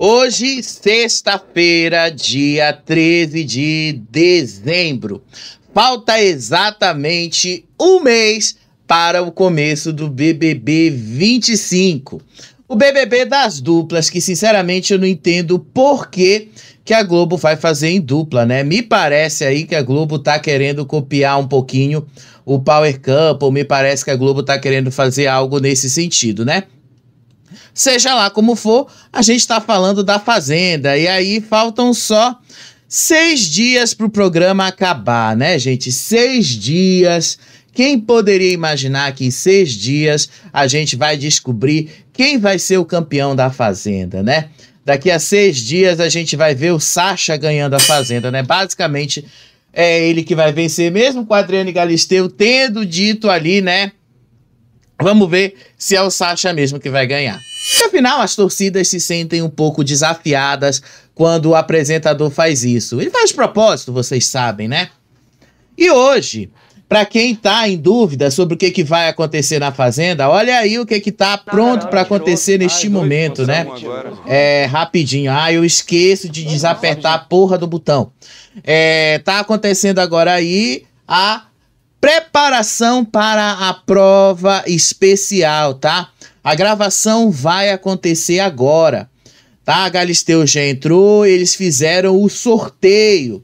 Hoje, sexta-feira, dia 13 de dezembro. Falta exatamente um mês para o começo do BBB 25. O BBB das duplas, que sinceramente eu não entendo por que a Globo vai fazer em dupla, né? Me parece aí que a Globo tá querendo copiar um pouquinho o Power Couple, me parece que a Globo tá querendo fazer algo nesse sentido, né? Seja lá como for, a gente tá falando da Fazenda, e aí faltam só 6 dias pro programa acabar, né, gente? 6 dias. Quem poderia imaginar que em 6 dias a gente vai descobrir quem vai ser o campeão da Fazenda, né? Daqui a 6 dias a gente vai ver o Sasha ganhando a Fazenda, né? Basicamente é ele que vai vencer, mesmo com a Adriane Galisteu tendo dito ali, né? Vamos ver se é o Sasha mesmo que vai ganhar. Afinal, as torcidas se sentem um pouco desafiadas quando o apresentador faz isso. Ele faz de propósito, vocês sabem, né? E hoje, para quem tá em dúvida sobre o que vai acontecer na Fazenda, olha aí o que tá pronto para acontecer neste momento, né? Rapidinho. Eu esqueço de desapertar a porra do botão. Tá acontecendo agora aí a preparação para a prova especial, tá? A gravação vai acontecer agora, tá? A Galisteu já entrou, eles fizeram o sorteio.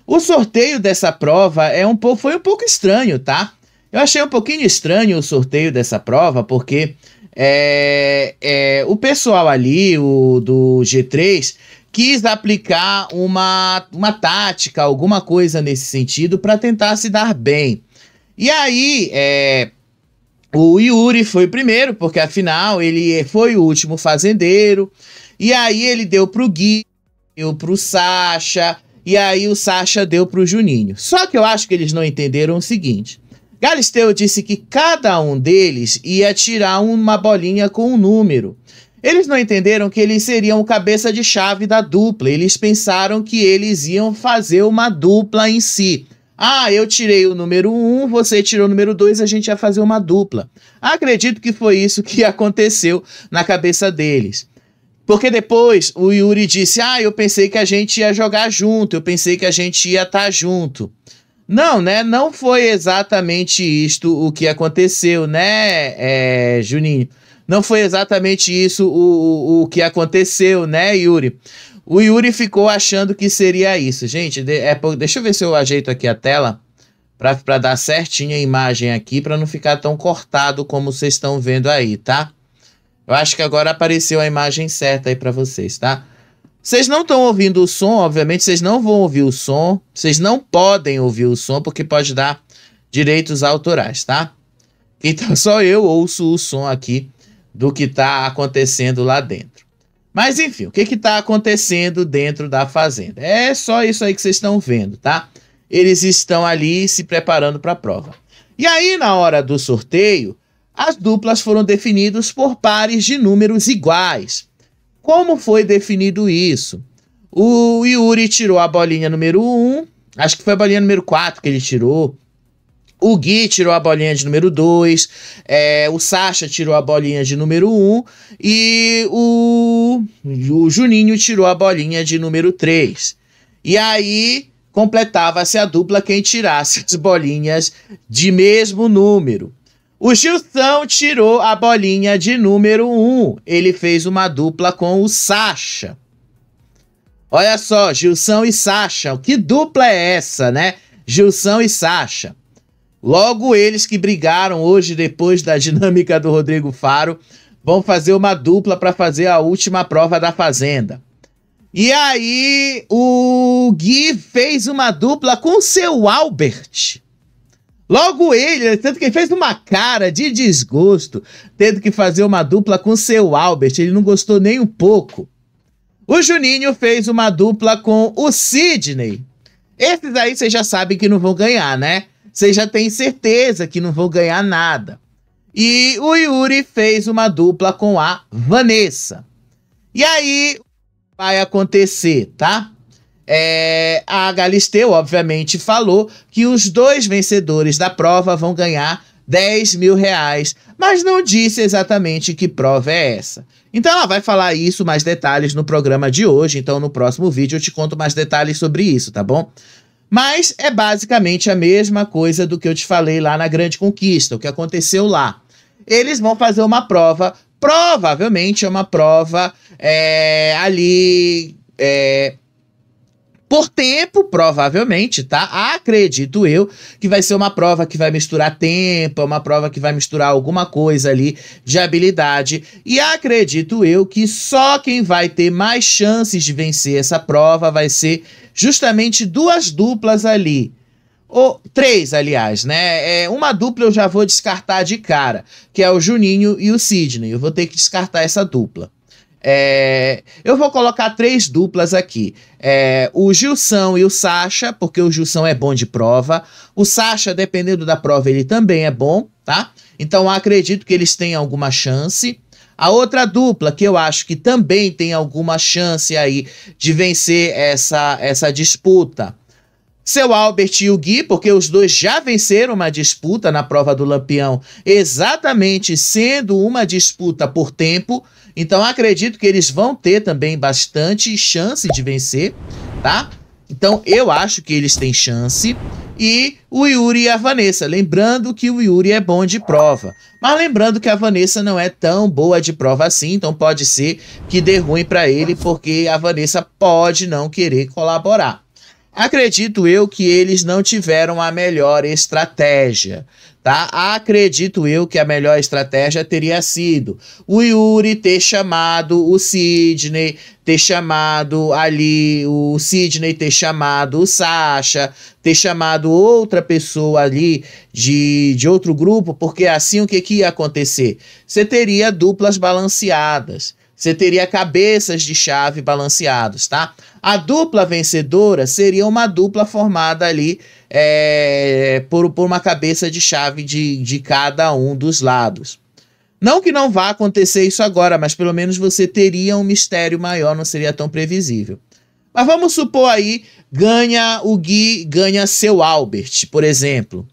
O sorteio dessa prova foi um pouco estranho, tá? Eu achei um pouquinho estranho o sorteio dessa prova, porque o pessoal ali, do G3, quis aplicar uma tática, alguma coisa nesse sentido, para tentar se dar bem. E aí, o Yuri foi o primeiro, porque afinal ele foi o último fazendeiro. E aí ele deu pro Gui, deu pro Sasha, e aí o Sasha deu pro Juninho. Só que eu acho que eles não entenderam o seguinte. Galisteu disse que cada um deles ia tirar uma bolinha com um número. Eles não entenderam que eles seriam o cabeça de chave da dupla. Eles pensaram que eles iam fazer uma dupla em si. Eu tirei o número 1, você tirou o número 2, a gente ia fazer uma dupla. Acredito que foi isso que aconteceu na cabeça deles. Porque depois o Yuri disse, eu pensei que a gente ia jogar junto, eu pensei que a gente ia estar junto. Não, né? Não foi exatamente isto o que aconteceu, né, Juninho? Não foi exatamente isso o que aconteceu, né, Yuri? O Yuri ficou achando que seria isso. Gente, deixa eu ver se eu ajeito aqui a tela para dar certinho a imagem aqui, para não ficar tão cortado como vocês estão vendo aí, tá? Eu acho que agora apareceu a imagem certa aí para vocês, tá? Vocês não estão ouvindo o som, obviamente, vocês não vão ouvir o som. Vocês não podem ouvir o som, porque pode dar direitos autorais, tá? Então só eu ouço o som aqui do que tá acontecendo lá dentro. Mas enfim, o que tá acontecendo dentro da Fazenda? É só isso aí que vocês estão vendo, tá? Eles estão ali se preparando para a prova. E aí, na hora do sorteio, as duplas foram definidas por pares de números iguais. Como foi definido isso? O Yuri tirou a bolinha número 1, acho que foi a bolinha número 4 que ele tirou. O Gui tirou a bolinha de número 2, o Sasha tirou a bolinha de número 1 e o Juninho tirou a bolinha de número 3. E aí completava-se a dupla quem tirasse as bolinhas de mesmo número. O Gilson tirou a bolinha de número 1, ele fez uma dupla com o Sasha. Olha só, Gilson e Sasha, que dupla é essa, né? Gilson e Sasha. Logo eles que brigaram hoje depois da dinâmica do Rodrigo Faro vão fazer uma dupla para fazer a última prova da Fazenda. E aí o Gui fez uma dupla com o seu Albert. Logo ele, tanto que ele fez uma cara de desgosto tendo que fazer uma dupla com o seu Albert. Ele não gostou nem um pouco. O Juninho fez uma dupla com o Sidney. Esses aí vocês já sabem que não vão ganhar, né? Vocês já têm certeza que não vão ganhar nada. E o Yuri fez uma dupla com a Vanessa. E aí vai acontecer, tá? A Galisteu, obviamente, falou que os 2 vencedores da prova vão ganhar R$ 10.000, mas não disse exatamente que prova é essa. Então ela vai falar isso, mais detalhes no programa de hoje, então no próximo vídeo eu te conto mais detalhes sobre isso, tá bom? Mas é basicamente a mesma coisa do que eu te falei lá na Grande Conquista, o que aconteceu lá. Eles vão fazer uma prova, provavelmente é uma prova por tempo, provavelmente, tá? Acredito eu que vai ser uma prova que vai misturar tempo, uma prova que vai misturar alguma coisa ali de habilidade. E acredito eu que só quem vai ter mais chances de vencer essa prova vai ser justamente duas duplas ali. Ou três, aliás, né? Uma dupla eu já vou descartar de cara, que é o Juninho e o Sidney. Eu vou ter que descartar essa dupla. Eu vou colocar três duplas aqui. O Gilson e o Sasha, porque o Gilson é bom de prova. O Sasha, dependendo da prova, ele também é bom, tá? Então acredito que eles tenham alguma chance. A outra dupla que eu acho que também tem alguma chance aí de vencer essa disputa, Seu Albert e o Gui, porque os dois já venceram uma disputa na prova do Lampião, exatamente sendo uma disputa por tempo. Então acredito que eles vão ter também bastante chance de vencer, tá? Então eu acho que eles têm chance. E o Yuri e a Vanessa, lembrando que o Yuri é bom de prova, mas lembrando que a Vanessa não é tão boa de prova assim, então pode ser que dê ruim para ele, porque a Vanessa pode não querer colaborar. Acredito eu que eles não tiveram a melhor estratégia, tá? Acredito eu que a melhor estratégia teria sido o Yuri ter chamado o Sidney, ter chamado ali o Sidney, ter chamado o Sasha, ter chamado outra pessoa ali de outro grupo, porque assim o que ia acontecer? Você teria duplas balanceadas. Você teria cabeças de chave balanceados, tá? A dupla vencedora seria uma dupla formada ali por uma cabeça de chave de cada um dos lados. Não que não vá acontecer isso agora, mas pelo menos você teria um mistério maior, não seria tão previsível. Mas vamos supor aí, ganha o Gui, ganha Seu Albert, por exemplo.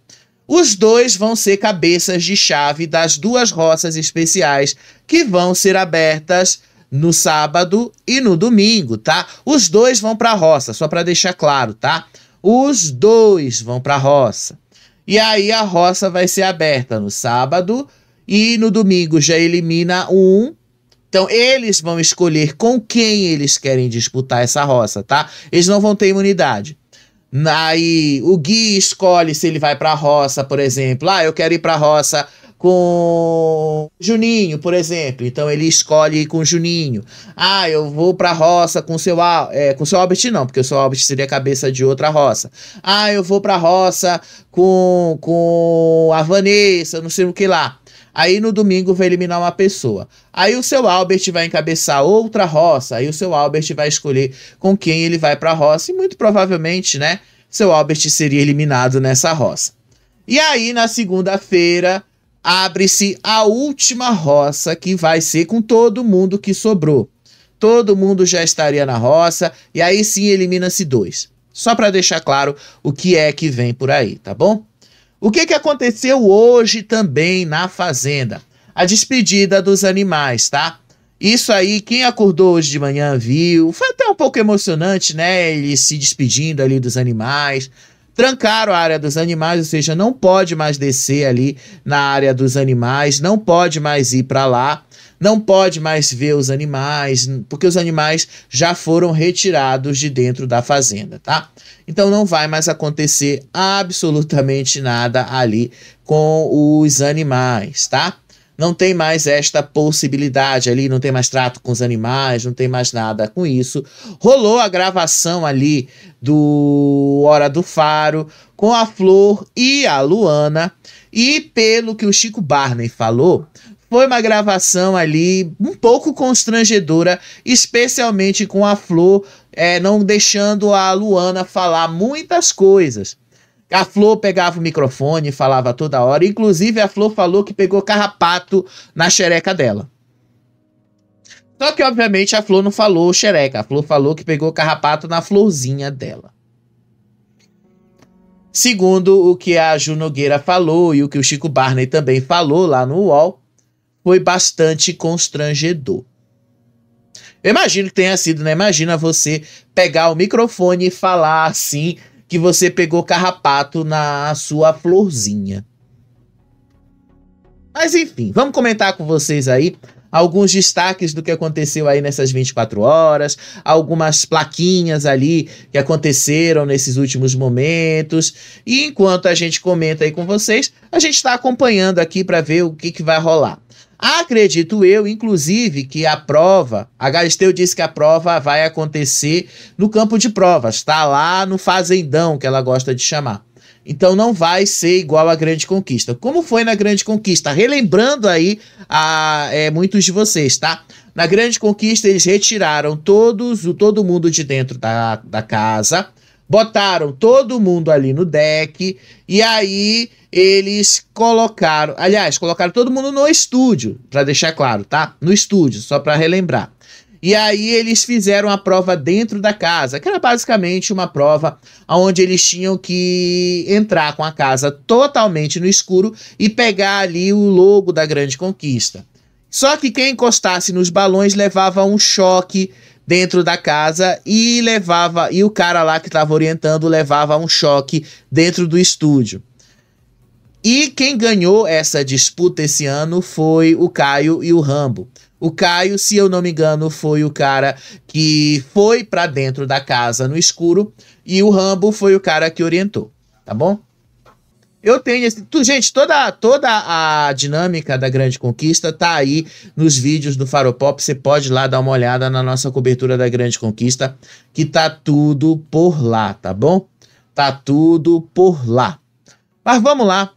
Os dois vão ser cabeças de chave das duas roças especiais que vão ser abertas no sábado e no domingo, tá? Os dois vão para a roça, só para deixar claro, tá? Os dois vão para a roça. E aí a roça vai ser aberta no sábado e no domingo já elimina um. Então eles vão escolher com quem eles querem disputar essa roça, tá? Eles não vão ter imunidade. Aí o Gui escolhe se ele vai pra roça, por exemplo. Eu quero ir pra roça com Juninho, por exemplo. Então ele escolhe ir com Juninho. Eu vou pra roça com seu Albert não, porque o seu Albert seria cabeça de outra roça. Eu vou pra roça com a Vanessa, não sei o que lá. Aí no domingo vai eliminar uma pessoa. Aí o seu Albert vai encabeçar outra roça. Aí o seu Albert vai escolher com quem ele vai para a roça. E muito provavelmente, né, seu Albert seria eliminado nessa roça. E aí na segunda-feira abre-se a última roça, que vai ser com todo mundo que sobrou. Todo mundo já estaria na roça. E aí sim elimina-se dois. Só para deixar claro o que é que vem por aí, tá bom? O que aconteceu hoje também na Fazenda? A despedida dos animais, tá? Isso aí, quem acordou hoje de manhã viu. Foi até um pouco emocionante, né? Eles se despedindo ali dos animais. Trancaram a área dos animais, ou seja, não pode mais descer ali na área dos animais, não pode mais ir para lá, não pode mais ver os animais, porque os animais já foram retirados de dentro da fazenda, tá? Então não vai mais acontecer absolutamente nada ali com os animais, tá? Não tem mais esta possibilidade ali, não tem mais trato com os animais, não tem mais nada com isso. Rolou a gravação ali do Hora do Faro com a Flor e a Luana, e pelo que o Chico Barney falou, foi uma gravação ali um pouco constrangedora, especialmente com a Flor não deixando a Luana falar muitas coisas. A Flor pegava o microfone e falava toda hora. Inclusive, a Flor falou que pegou carrapato na xereca dela. Só que, obviamente, a Flor não falou xereca. A Flor falou que pegou carrapato na florzinha dela. Segundo o que a Ju Nogueira falou e o que o Chico Barney também falou lá no UOL, foi bastante constrangedor. Eu imagino que tenha sido, né? Imagina você pegar o microfone e falar assim que você pegou carrapato na sua florzinha. Mas enfim, vamos comentar com vocês aí alguns destaques do que aconteceu aí nessas 24 horas, algumas plaquinhas ali que aconteceram nesses últimos momentos. E enquanto a gente comenta aí com vocês, a gente está acompanhando aqui para ver o que vai rolar. Acredito eu, inclusive, que a prova, a Galisteu disse que a prova vai acontecer no campo de provas, tá lá no Fazendão, que ela gosta de chamar. Então não vai ser igual à Grande Conquista. Como foi na Grande Conquista? Relembrando aí muitos de vocês, tá? Na Grande Conquista eles retiraram todo mundo de dentro da casa, botaram todo mundo ali no deck, e aí eles colocaram todo mundo no estúdio, para deixar claro, tá? No estúdio, só para relembrar. E aí eles fizeram a prova dentro da casa, que era basicamente uma prova onde eles tinham que entrar com a casa totalmente no escuro e pegar ali o logo da Grande Conquista. Só que quem encostasse nos balões levava um choque dentro da casa e o cara lá que estava orientando levava um choque dentro do estúdio. E quem ganhou essa disputa esse ano foi o Caio e o Rambo. O Caio, se eu não me engano, foi o cara que foi pra dentro da casa no escuro, e o Rambo foi o cara que orientou, tá bom? Eu tenho gente, toda a dinâmica da Grande Conquista tá aí nos vídeos do Faropop. Você pode ir lá dar uma olhada na nossa cobertura da Grande Conquista, que tá tudo por lá, tá bom? Tá tudo por lá. Mas vamos lá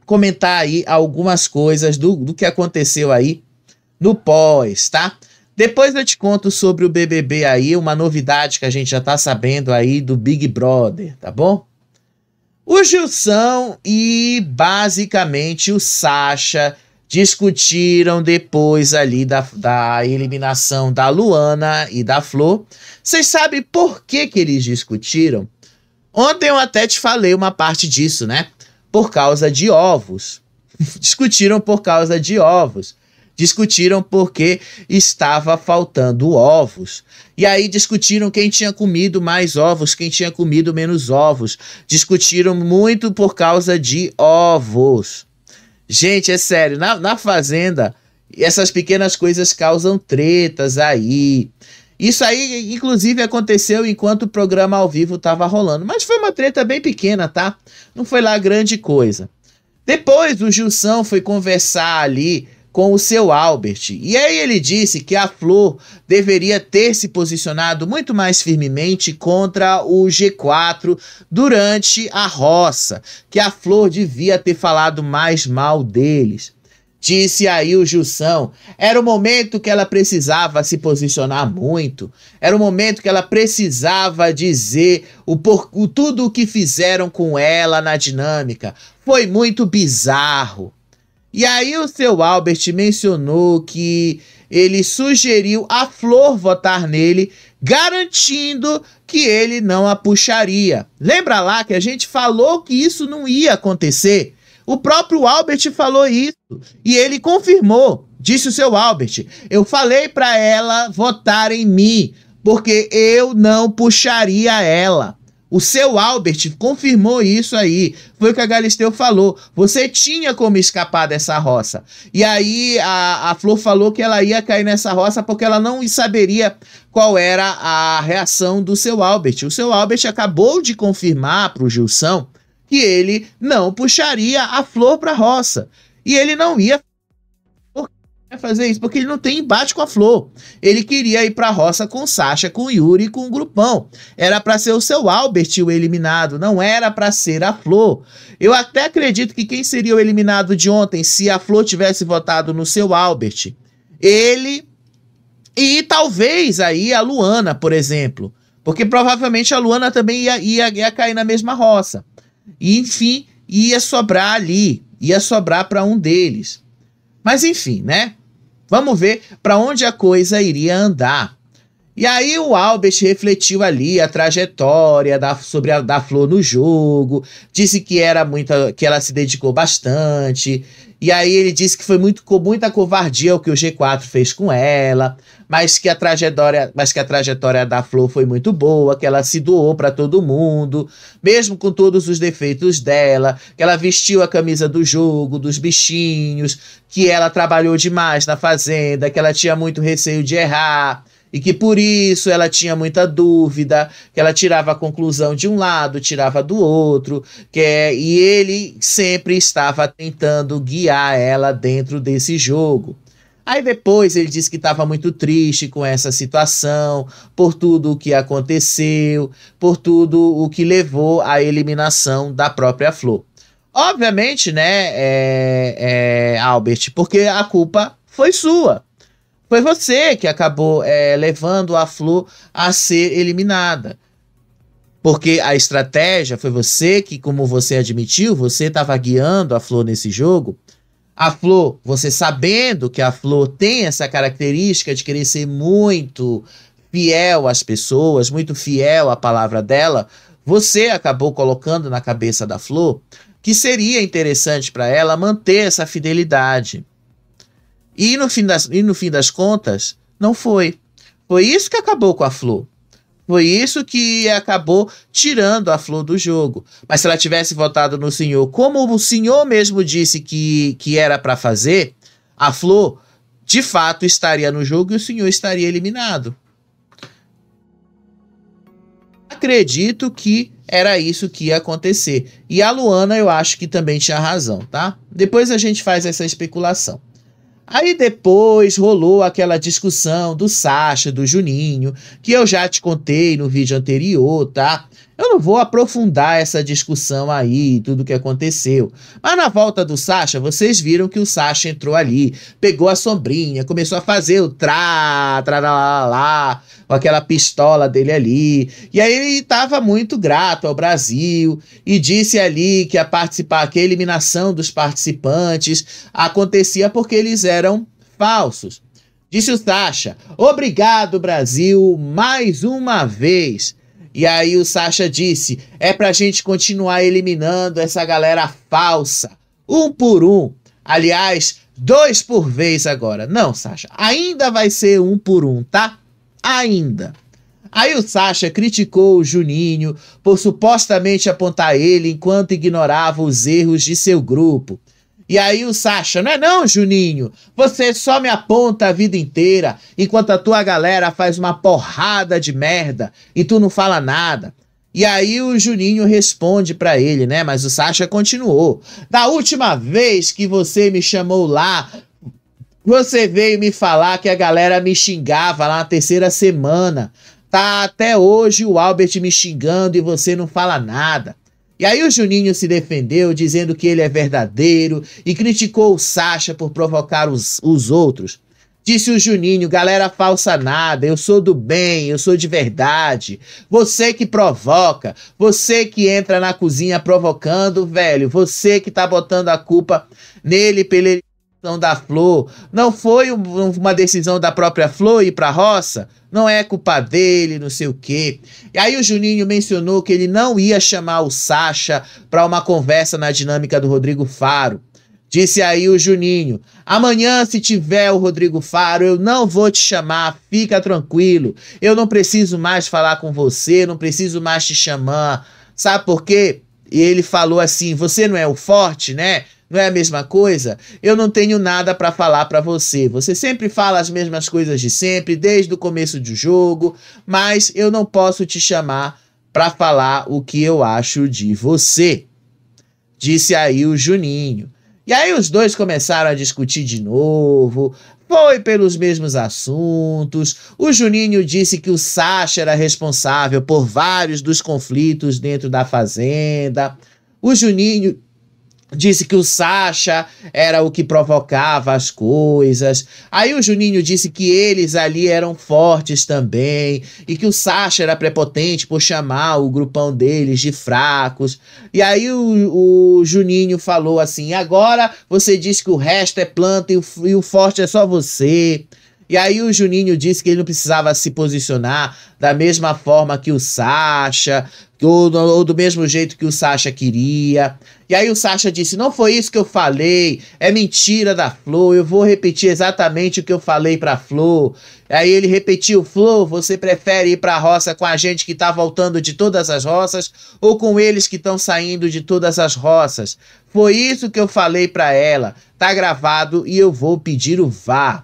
comentar aí algumas coisas do que aconteceu aí no pós, tá? Depois eu te conto sobre o BBB aí, uma novidade que a gente já tá sabendo aí do Big Brother, tá bom? O Gilson e basicamente o Sasha discutiram depois ali da eliminação da Luana e da Flor. Vocês sabem por que eles discutiram? Ontem eu até te falei uma parte disso, né? Por causa de ovos. Discutiram por causa de ovos. Discutiram porque estava faltando ovos. E aí discutiram quem tinha comido mais ovos, quem tinha comido menos ovos. Discutiram muito por causa de ovos. Gente, é sério, na Fazenda, essas pequenas coisas causam tretas aí. Isso aí, inclusive, aconteceu enquanto o programa ao vivo estava rolando. Mas foi uma treta bem pequena, tá? Não foi lá grande coisa. Depois o Gilson foi conversar ali com o seu Albert. E aí ele disse que a Flor deveria ter se posicionado muito mais firmemente contra o G4 durante a roça, que a Flor devia ter falado mais mal deles. Disse aí o Gilson, era o momento que ela precisava se posicionar muito, era o momento que ela precisava dizer tudo o que fizeram com ela na dinâmica. Foi muito bizarro. E aí o seu Albert mencionou que ele sugeriu a Flor votar nele, garantindo que ele não a puxaria. Lembra lá que a gente falou que isso não ia acontecer? O próprio Albert falou isso e ele confirmou. Disse o seu Albert, eu falei para ela votar em mim, porque eu não puxaria ela. O seu Albert confirmou isso aí. Foi o que a Galisteu falou. Você tinha como escapar dessa roça. E aí a Flor falou que ela ia cair nessa roça porque ela não saberia qual era a reação do seu Albert. O seu Albert acabou de confirmar para o Gilson que ele não puxaria a Flor para a roça. E ele não ia fazer isso, porque ele não tem embate com a Flor. Ele queria ir pra roça com Sasha, com Yuri e com o grupão. Era pra ser o seu Albert o eliminado, não era pra ser a Flor. Eu até acredito que quem seria o eliminado de ontem, se a Flor tivesse votado no seu Albert? Ele e talvez aí a Luana, por exemplo. Porque provavelmente a Luana também ia cair na mesma roça. E, enfim, ia sobrar ali, ia sobrar pra um deles. Mas enfim, né? Vamos ver para onde a coisa iria andar. E aí o Albert refletiu ali a trajetória sobre da Flor no jogo, disse que que ela se dedicou bastante, e aí ele disse que foi com muita covardia o que o G4 fez com ela, mas que a trajetória da Flor foi muito boa, que ela se doou para todo mundo, mesmo com todos os defeitos dela, que ela vestiu a camisa do jogo, dos bichinhos, que ela trabalhou demais na fazenda, que ela tinha muito receio de errar, e que por isso ela tinha muita dúvida, que ela tirava a conclusão de um lado, tirava do outro, e ele sempre estava tentando guiar ela dentro desse jogo. Aí depois ele disse que estava muito triste com essa situação, por tudo o que aconteceu, por tudo o que levou à eliminação da própria Flor. Obviamente, né, Albert, porque a culpa foi sua. Foi você que acabou levando a Flor a ser eliminada. Porque a estratégia foi você que, como você admitiu, você estava guiando a Flor nesse jogo. A Flor, você sabendo que a Flor tem essa característica de querer ser muito fiel às pessoas, muito fiel à palavra dela, você acabou colocando na cabeça da Flor que seria interessante para ela manter essa fidelidade. E no fim das contas, não foi. Foi isso que acabou com a Flor. Foi isso que acabou tirando a Flor do jogo. Mas se ela tivesse votado no senhor, como o senhor mesmo disse que era para fazer, a Flor, de fato, estaria no jogo e o senhor estaria eliminado. Acredito que era isso que ia acontecer. E a Luana, eu acho que também tinha razão, tá? Depois a gente faz essa especulação. Aí depois rolou aquela discussão do Sasha, do Juninho, que eu já te contei no vídeo anterior, tá? Eu não vou aprofundar essa discussão aí, tudo que aconteceu. Mas na volta do Sasha, vocês viram que o Sasha entrou ali, pegou a sombrinha, começou a fazer o lá, com aquela pistola dele ali. E aí ele estava muito grato ao Brasil e disse ali que que a eliminação dos participantes acontecia porque eles eram falsos. Disse o Sasha, obrigado Brasil, mais uma vez. E aí o Sasha disse, é pra gente continuar eliminando essa galera falsa, um por um. Aliás, 2 por vez agora. Não, Sasha, ainda vai ser 1 por 1, tá? Ainda. Aí o Sasha criticou o Juninho por supostamente apontar ele enquanto ignorava os erros de seu grupo. E aí o Sasha, não é não, Juninho, você só me aponta a vida inteira, enquanto a tua galera faz uma porrada de merda e tu não fala nada. E aí o Juninho responde pra ele, né, mas o Sasha continuou. Da última vez que você me chamou lá, você veio me falar que a galera me xingava lá na 3ª semana. Tá até hoje o Albert me xingando e você não fala nada. E aí o Juninho se defendeu, dizendo que ele é verdadeiro e criticou o Sasha por provocar os outros. Disse o Juninho, galera falsa nada, eu sou do bem, eu sou de verdade. Você que provoca, você que entra na cozinha provocando, velho, você que tá botando a culpa nele pela eliminação da Flor. Não foi uma decisão da própria Flor ir pra roça? Não é culpa dele, não sei o quê. E aí o Juninho mencionou que ele não ia chamar o Sasha para uma conversa na dinâmica do Rodrigo Faro. Disse aí o Juninho, amanhã se tiver o Rodrigo Faro, eu não vou te chamar, fica tranquilo. Eu não preciso mais falar com você, não preciso mais te chamar. Sabe por quê? E ele falou assim, você não é o forte, né? Não é a mesma coisa? Eu não tenho nada para falar para você. Você sempre fala as mesmas coisas de sempre, desde o começo do jogo, mas eu não posso te chamar para falar o que eu acho de você. Disse aí o Juninho. E aí os dois começaram a discutir de novo, foi pelos mesmos assuntos. O Juninho disse que o Sasha era responsável por vários dos conflitos dentro da fazenda. O Juninho disse que o Sasha era o que provocava as coisas. Aí o Juninho disse que eles ali eram fortes também e que o Sasha era prepotente por chamar o grupão deles de fracos. E aí o Juninho falou assim, agora você diz que o resto é planta e o forte é só você. E aí o Juninho disse que ele não precisava se posicionar da mesma forma que o Sasha, ou do mesmo jeito que o Sasha queria. E aí o Sasha disse, não foi isso que eu falei, é mentira da Flor, eu vou repetir exatamente o que eu falei pra Flor. Aí ele repetiu, Flor, você prefere ir pra roça com a gente que tá voltando de todas as roças ou com eles que estão saindo de todas as roças? Foi isso que eu falei pra ela, tá gravado e eu vou pedir o VAR.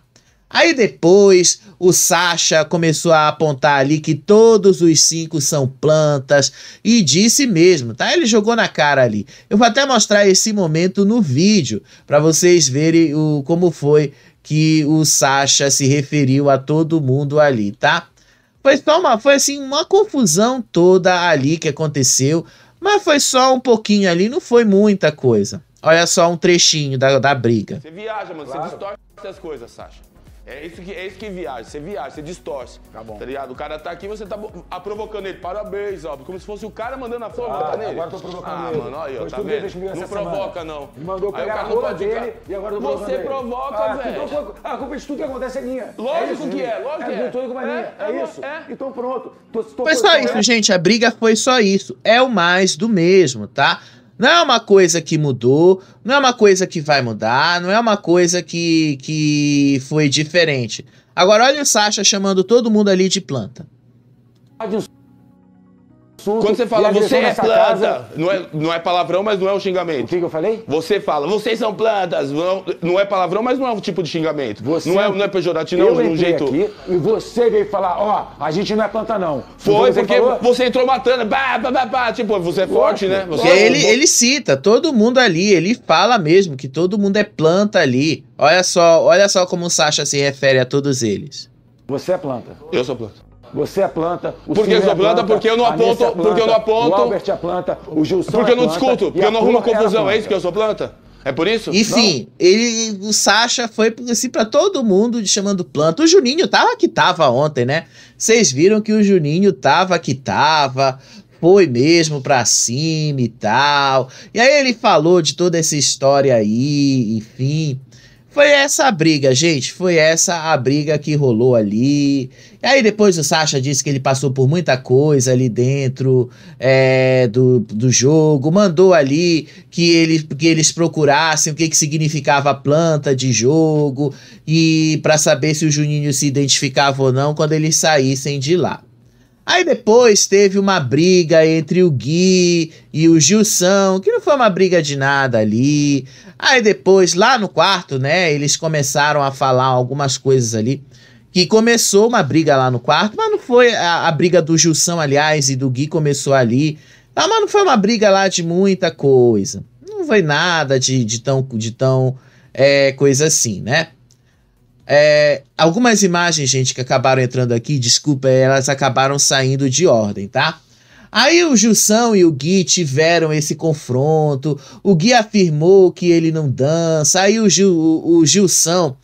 Aí depois o Sasha começou a apontar ali que todos os 5 são plantas e disse mesmo, tá? Ele jogou na cara ali. Eu vou até mostrar esse momento no vídeo para vocês verem como foi que o Sasha se referiu a todo mundo ali, tá? Foi assim uma confusão toda ali que aconteceu, mas foi só um pouquinho ali, não foi muita coisa. Olha só um trechinho da briga. Você viaja, mano, claro. Você distorce as coisas, Sasha. É isso que viaja, você distorce. Tá bom. Tá ligado? O cara tá aqui, você tá provocando ele. Parabéns, ó. Como se fosse o cara mandando a flor botar nele. Agora tô provocando ele. Mano, aí, ó, tá vendo? Não provoca, não. Ele mandou pegar a rola dele e agora eu tô provocando ele. Você provoca, velho. A culpa de tudo que acontece é minha. Lógico que é, lógico que é. Tudo culpa é minha. É isso. Então pronto. Foi só isso, gente. A briga foi só isso. É o mais do mesmo, tá? Não é uma coisa que mudou, não é uma coisa que vai mudar, não é uma coisa que foi diferente. Agora olha o Sasha chamando todo mundo ali de planta. Quando você fala você é planta, não é palavrão, mas não é um xingamento. O que eu falei? Você fala, vocês são plantas, não é palavrão, mas não é um tipo de xingamento. Não é pejorativo, não, de um jeito. Aqui, e você veio falar, ó, a gente não é planta não. Foi porque você entrou matando, tipo, você é forte, né? Você ele cita todo mundo ali, ele fala mesmo que todo mundo é planta ali. Olha só como o Sasha se refere a todos eles. Você é planta. Eu sou planta. Você é planta, o Porque eu sou planta, porque eu não aponto, o Albert é planta, o Gilson porque eu não discuto, porque eu não arrumo confusão, é isso que eu eu sou planta? É por isso? Enfim, o Sasha foi assim pra todo mundo chamando planta. O Juninho tava que tava ontem, né? Vocês viram que o Juninho tava que tava, foi mesmo pra cima e tal. E aí ele falou de toda essa história aí, enfim. Foi essa a briga, gente, foi essa a briga que rolou ali. E aí depois o Sasha disse que ele passou por muita coisa ali dentro do jogo, mandou ali que eles procurassem o que significava a planta de jogo e para saber se o Juninho se identificava ou não quando eles saíssem de lá. Aí depois teve uma briga entre o Gui e o Gilson, que não foi uma briga de nada ali. Aí depois, lá no quarto, né, eles começaram a falar algumas coisas ali. Que começou uma briga lá no quarto, mas não foi a briga do Gilson, aliás, e do Gui começou ali. Mas não foi uma briga lá de muita coisa. Não foi nada de tão coisa assim, né? Algumas imagens, gente, que acabaram entrando aqui, desculpa, elas acabaram saindo de ordem, tá? Aí o Gilson e o Gui tiveram esse confronto, o Gui afirmou que ele não dança, aí o Gilson,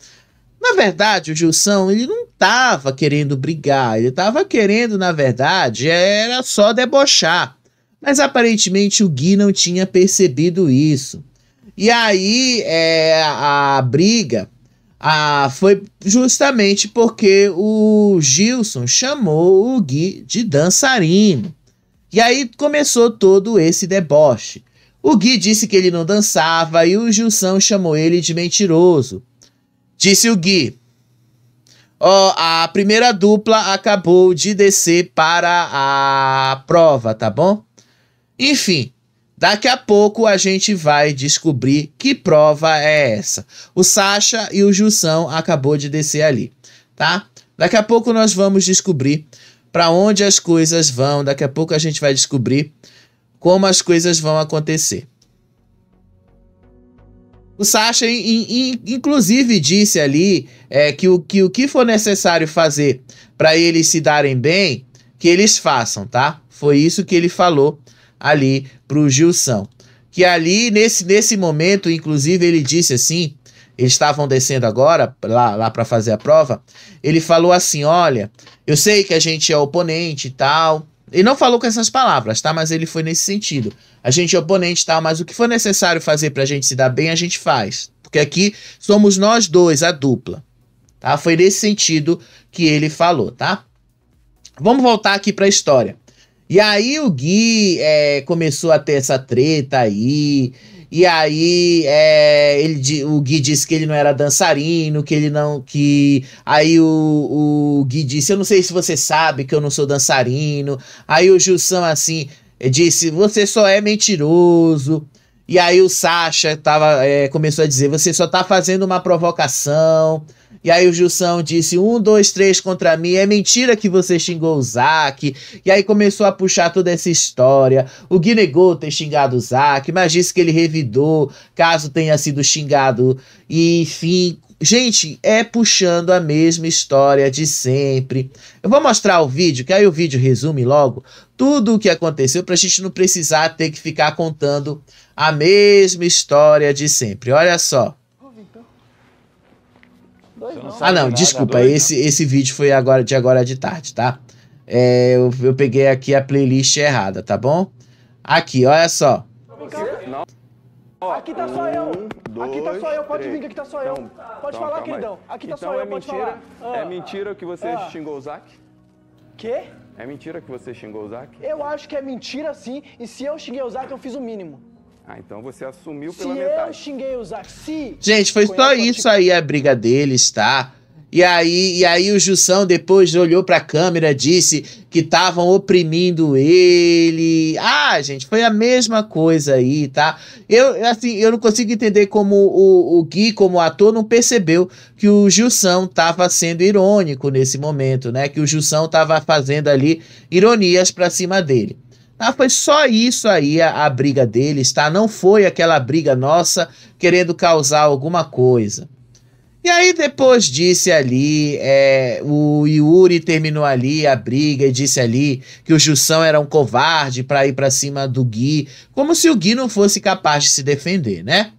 na verdade, o Gilson, ele não tava querendo brigar, ele tava querendo, na verdade, era só debochar, mas aparentemente o Gui não tinha percebido isso. E aí a briga foi justamente porque o Gilson chamou o Gui de dançarino. E aí começou todo esse deboche. O Gui disse que ele não dançava e o Gilson chamou ele de mentiroso. Disse o Gui: a primeira dupla acabou de descer para a prova, tá bom? Enfim. Daqui a pouco a gente vai descobrir que prova é essa. O Sasha e o Gilson acabou de descer ali, tá? Daqui a pouco nós vamos descobrir para onde as coisas vão. Daqui a pouco a gente vai descobrir como as coisas vão acontecer. O Sasha, inclusive, disse ali que o que for necessário fazer para eles se darem bem, que eles façam, tá? Foi isso que ele falou ali pro Gilson, que ali nesse momento, inclusive, ele disse assim, eles estavam descendo agora lá para fazer a prova, ele falou assim: olha, eu sei que a gente é oponente e tal, ele não falou com essas palavras, tá, mas ele foi nesse sentido, a gente é oponente e tal, mas o que for necessário fazer pra gente se dar bem, a gente faz, porque aqui somos nós dois, a dupla, tá? Foi nesse sentido que ele falou, tá? Vamos voltar aqui para a história. E aí o Gui começou a ter essa treta aí, e aí o Gui disse que ele não era dançarino, que ele não, que... Aí o Gui disse, eu não sei se você sabe que eu não sou dançarino. Aí o Gilson assim disse, você só é mentiroso. E aí o Sasha começou a dizer, você só tá fazendo uma provocação. E aí o Gilson disse, 1, 2, 3 contra mim, é mentira que você xingou o Zack. E aí começou a puxar toda essa história. O Gui negou ter xingado o Zack, mas disse que ele revidou caso tenha sido xingado. E enfim, gente, puxando a mesma história de sempre. Eu vou mostrar o vídeo, que aí o vídeo resume logo tudo o que aconteceu, pra gente não precisar ter que ficar contando a mesma história de sempre. Olha só. Não, desculpa, esse vídeo foi de agora de tarde, tá? Eu peguei aqui a playlist errada, tá bom? Aqui, olha só. Aqui tá só eu. Aqui tá só eu, pode vir que aqui tá só eu. Pode falar, queridão. Aqui tá só eu, pode falar. É mentira que você xingou o Zack? Quê? É mentira que você xingou o Zack? Eu acho que é mentira sim, e se eu xinguei o Zack, eu fiz o mínimo. Ah, então você assumiu pela Se metade. eu xinguei o Zack, Gente, foi só isso aí a briga deles, tá? E aí o Gilson depois olhou pra câmera, disse que estavam oprimindo ele. Ah, gente, foi a mesma coisa aí, tá? Eu não consigo entender como o Gui, como ator, não percebeu que o Gilson tava sendo irônico nesse momento, né? Que o Gilson tava fazendo ali ironias pra cima dele. Ah, foi só isso aí a briga deles, tá? Não foi aquela briga nossa querendo causar alguma coisa. E aí depois disse ali, o Yuri terminou ali a briga e disse ali que o Gilson era um covarde pra ir pra cima do Gui, como se o Gui não fosse capaz de se defender, né?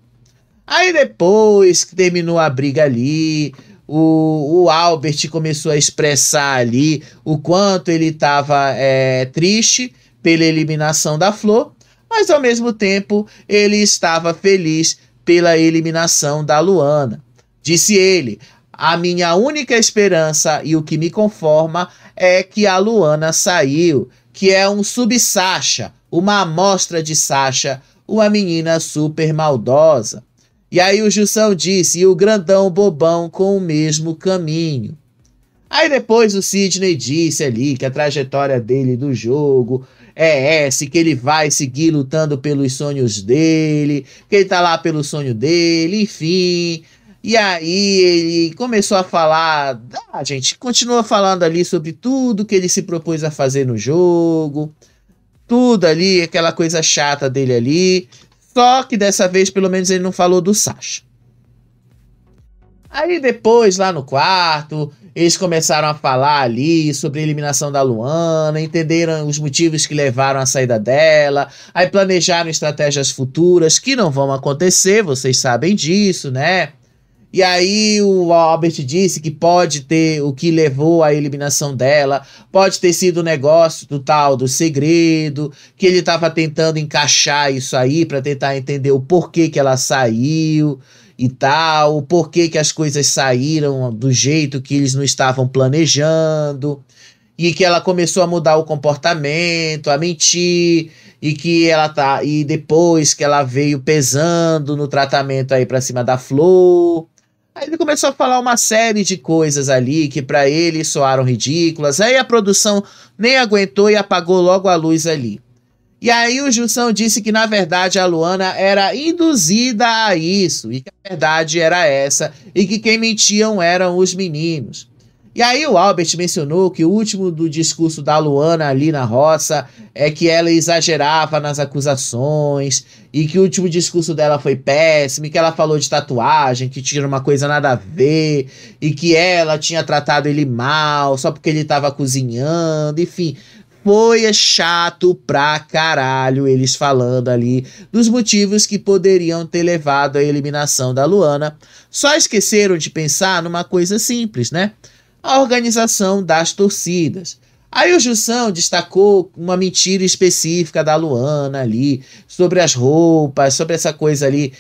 Aí depois que terminou a briga ali, o Albert começou a expressar ali o quanto ele estava triste pela eliminação da Flor, mas ao mesmo tempo ele estava feliz pela eliminação da Luana. Disse ele, a minha única esperança e o que me conforma é que a Luana saiu, que é um sub-Sasha, uma amostra de Sasha, uma menina super maldosa. E aí o Gilson disse, e o grandão bobão com o mesmo caminho. Aí depois o Sidney disse ali que a trajetória dele do jogo é essa, que ele vai seguir lutando pelos sonhos dele, que ele tá lá pelo sonho dele, enfim. E aí ele começou a falar, gente, continua falando ali sobre tudo que ele se propôs a fazer no jogo, tudo ali, aquela coisa chata dele ali, só que dessa vez pelo menos ele não falou do Sasha. Aí depois, lá no quarto, eles começaram a falar ali sobre a eliminação da Luana, entenderam os motivos que levaram à saída dela, aí planejaram estratégias futuras que não vão acontecer, vocês sabem disso, né? E aí o Albert disse que pode ter, o que levou à eliminação dela, pode ter sido o negócio do tal do segredo, que ele estava tentando encaixar isso aí para tentar entender o porquê que ela saiu e tal, o porquê que as coisas saíram do jeito que eles não estavam planejando, e que ela começou a mudar o comportamento, a mentir, e que e depois que ela veio pesando no tratamento aí pra cima da Flor. Aí ele começou a falar uma série de coisas ali que pra ele soaram ridículas, aí a produção nem aguentou e apagou logo a luz ali. E aí o Gilson disse que na verdade a Luana era induzida a isso, e que a verdade era essa, e que quem mentiam eram os meninos. E aí o Albert mencionou que o último do discurso da Luana ali na roça é que ela exagerava nas acusações, e que o último discurso dela foi péssimo, e que ela falou de tatuagem, que tinha uma coisa nada a ver, e que ela tinha tratado ele mal, só porque ele estava cozinhando, enfim. Foi chato pra caralho eles falando ali dos motivos que poderiam ter levado à eliminação da Luana. Só esqueceram de pensar numa coisa simples, né? A organização das torcidas. Aí o Jussão destacou uma mentira específica da Luana ali, sobre as roupas, sobre essa coisa ali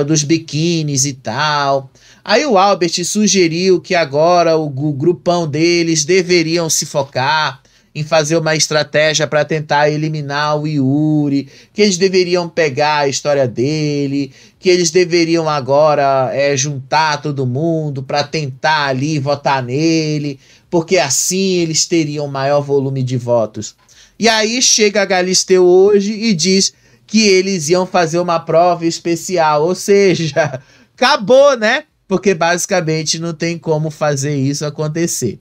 dos biquínis e tal. Aí o Albert sugeriu que agora o grupão deles deveriam se focar em fazer uma estratégia para tentar eliminar o Yuri, que eles deveriam pegar a história dele, que eles deveriam agora juntar todo mundo para tentar ali votar nele, porque assim eles teriam maior volume de votos. E aí chega a Galisteu hoje e diz que eles iam fazer uma prova especial, ou seja, acabou, né? Porque basicamente não tem como fazer isso acontecer.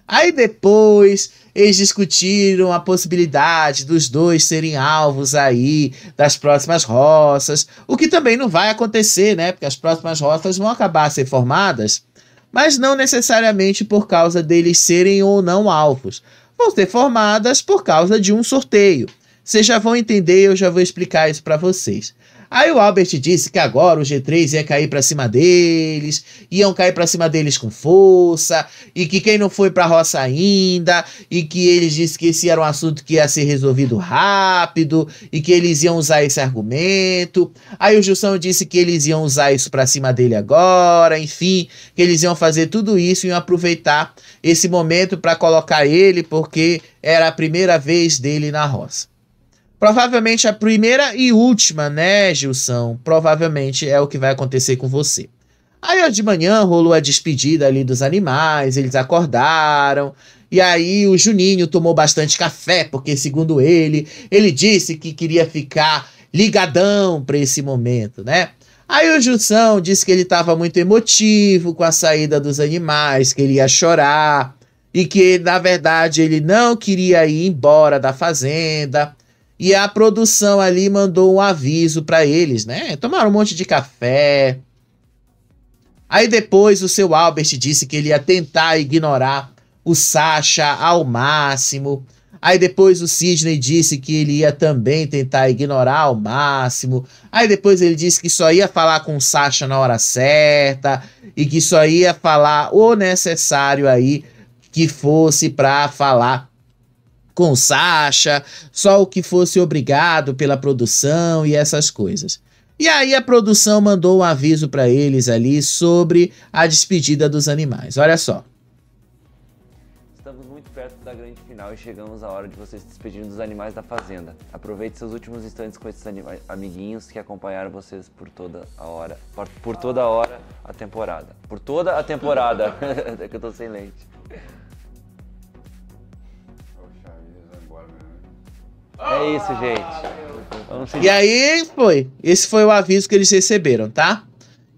Aí depois eles discutiram a possibilidade dos dois serem alvos aí das próximas roças, o que também não vai acontecer, né? Porque as próximas roças vão acabar a ser formadas, mas não necessariamente por causa deles serem ou não alvos. Vão ser formadas por causa de um sorteio. Vocês já vão entender, eu já vou explicar isso para vocês. Aí o Albert disse que agora o G3 ia cair pra cima deles, iam cair pra cima deles com força, e que quem não foi pra roça ainda, e que eles disse que esse era um assunto que ia ser resolvido rápido, e que eles iam usar esse argumento. Aí o Jussão disse que eles iam usar isso pra cima dele agora, enfim, que eles iam fazer tudo isso e iam aproveitar esse momento pra colocar ele, porque era a primeira vez dele na roça. Provavelmente a primeira e última, né, Gilson? Provavelmente é o que vai acontecer com você. Aí de manhã rolou a despedida ali dos animais, eles acordaram, e aí o Juninho tomou bastante café, porque segundo ele disse que queria ficar ligadão para esse momento, né? Aí o Jussão disse que ele estava muito emotivo com a saída dos animais, que ele ia chorar, e que na verdade ele não queria ir embora da fazenda. E a produção ali mandou um aviso para eles, né? Tomaram um monte de café. Aí depois o seu Albert disse que ele ia tentar ignorar o Sasha ao máximo. Aí depois o Sidney disse que ele ia também tentar ignorar ao máximo. Aí depois ele disse que só ia falar com o Sasha na hora certa. E que só ia falar o necessário aí que fosse para falar com o Sasha, só o que fosse obrigado pela produção e essas coisas. E aí a produção mandou um aviso para eles ali sobre a despedida dos animais. Olha só. Estamos muito perto da grande final e chegamos à hora de vocês se despedirem dos animais da fazenda. Aproveite seus últimos instantes com esses amiguinhos que acompanharam vocês por toda a hora. Por toda a hora a temporada. Por toda a temporada. É que eu tô sem lente. É isso, gente. E aí esse foi o aviso que eles receberam, tá?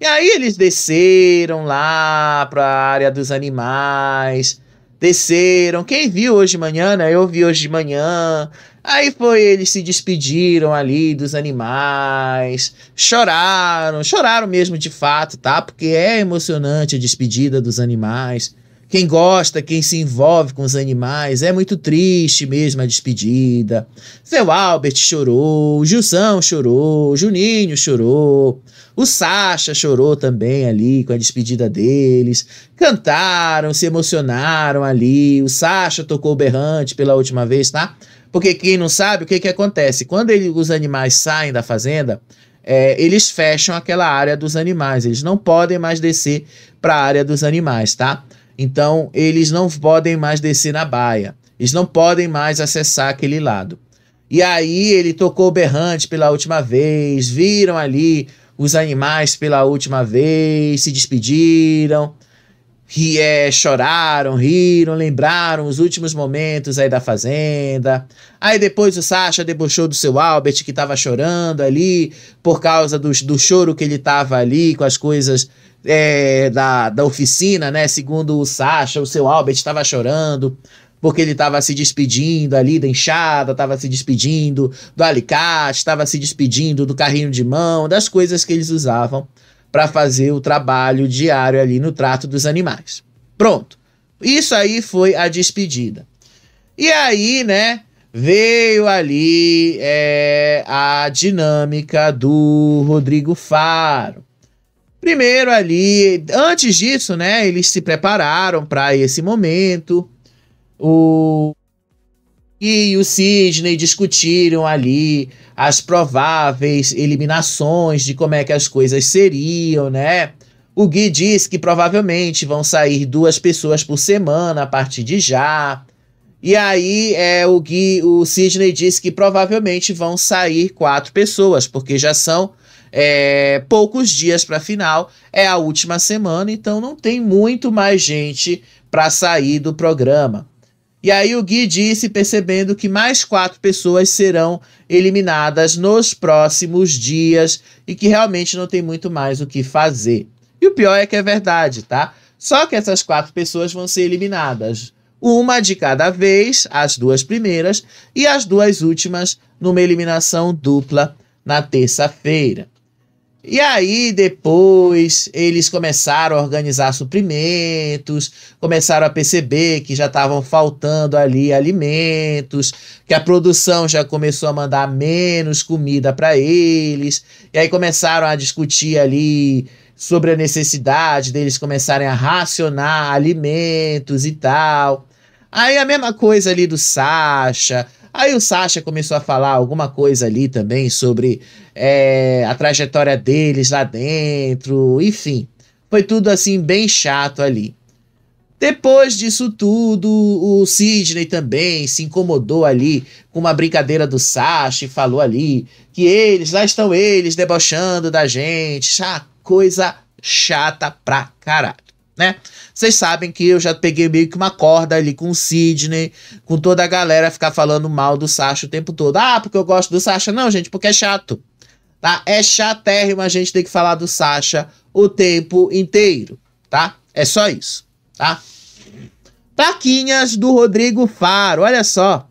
E aí eles desceram lá pra área dos animais, desceram. Quem viu hoje de manhã, né? Eu vi hoje de manhã. Aí eles se despediram ali dos animais, choraram mesmo de fato, tá? Porque é emocionante a despedida dos animais. Quem gosta, quem se envolve com os animais, é muito triste mesmo a despedida. Seu Albert chorou, o Gilson chorou, o Juninho chorou, o Sasha chorou também ali com a despedida deles. Cantaram, se emocionaram ali, o Sasha tocou o berrante pela última vez, tá? Porque quem não sabe, o que acontece? Quando os animais saem da fazenda, eles fecham aquela área dos animais, eles não podem mais descer para a área dos animais, tá? Então, eles não podem mais descer na baia. Eles não podem mais acessar aquele lado. E aí, ele tocou o berrante pela última vez. Viram ali os animais pela última vez. Se despediram. Choraram, riram, lembraram os últimos momentos aí da fazenda. Aí depois o Sasha debochou do seu Albert, que estava chorando ali, por causa do choro que ele estava ali, com as coisas da oficina, né? Segundo o Sasha, o seu Albert estava chorando, porque ele estava se despedindo ali da enxada, estava se despedindo do alicate, estava se despedindo do carrinho de mão, das coisas que eles usavam para fazer o trabalho diário ali no trato dos animais. Pronto. Isso aí foi a despedida. E aí, né, veio ali a dinâmica do Rodrigo Faro. Primeiro ali, antes disso, né, eles se prepararam para esse momento. O e o Sidney discutiram ali as prováveis eliminações, de como é que as coisas seriam, né? O Gui disse que provavelmente vão sair 2 pessoas por semana a partir de já. E aí o Sidney disse que provavelmente vão sair 4 pessoas, porque já são poucos dias para a final, é a última semana, então não tem muito mais gente para sair do programa. E aí o Gui disse, percebendo que mais 4 pessoas serão eliminadas nos próximos dias e que realmente não tem muito mais o que fazer. E o pior é que é verdade, tá? Só que essas 4 pessoas vão ser eliminadas, uma de cada vez, as 2 primeiras, e as 2 últimas numa eliminação dupla na terça-feira. E aí, depois, eles começaram a organizar suprimentos, começaram a perceber que já estavam faltando ali alimentos, que a produção já começou a mandar menos comida para eles, e aí começaram a discutir ali sobre a necessidade deles começarem a racionar alimentos e tal. Aí a mesma coisa ali do Sasha. Aí o Sasha começou a falar alguma coisa ali também sobre a trajetória deles lá dentro, enfim. Foi tudo assim bem chato ali. Depois disso tudo, o Sidney também se incomodou ali com uma brincadeira do Sasha e falou ali que lá estão eles debochando da gente. Coisa chata pra caralho, né? Vocês sabem que eu já peguei meio que uma corda ali com o Sidney, com toda a galera ficar falando mal do Sasha o tempo todo. Ah, porque eu gosto do Sasha. Não, gente, porque é chato, tá? É chatérrimo a gente ter que falar do Sasha o tempo inteiro, tá? É só isso, tá? Plaquinhas do Rodrigo Faro, olha só.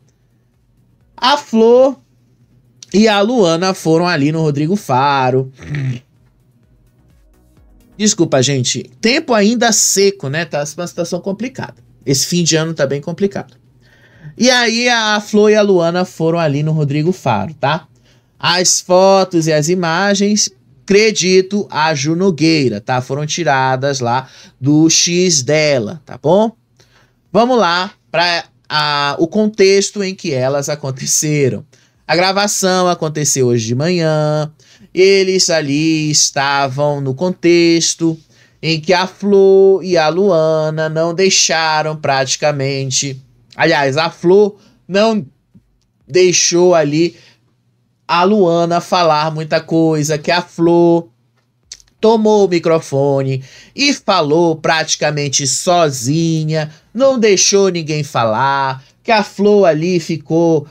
A Flor e a Luana foram ali no Rodrigo Faro. Desculpa, gente. Tempo ainda seco, né? Tá uma situação complicada. Esse fim de ano tá bem complicado. E aí a Flor e a Luana foram ali no Rodrigo Faro, tá? As fotos e as imagens, acredito, a Ju Nogueira, tá? Foram tiradas lá do X dela, tá bom? Vamos lá para o contexto em que elas aconteceram. A gravação aconteceu hoje de manhã. Eles ali estavam no contexto em que a Flor e a Luana não deixaram praticamente... Aliás, a Flor não deixou ali a Luana falar muita coisa, que a Flor tomou o microfone e falou praticamente sozinha, não deixou ninguém falar, que a Flor ali ficou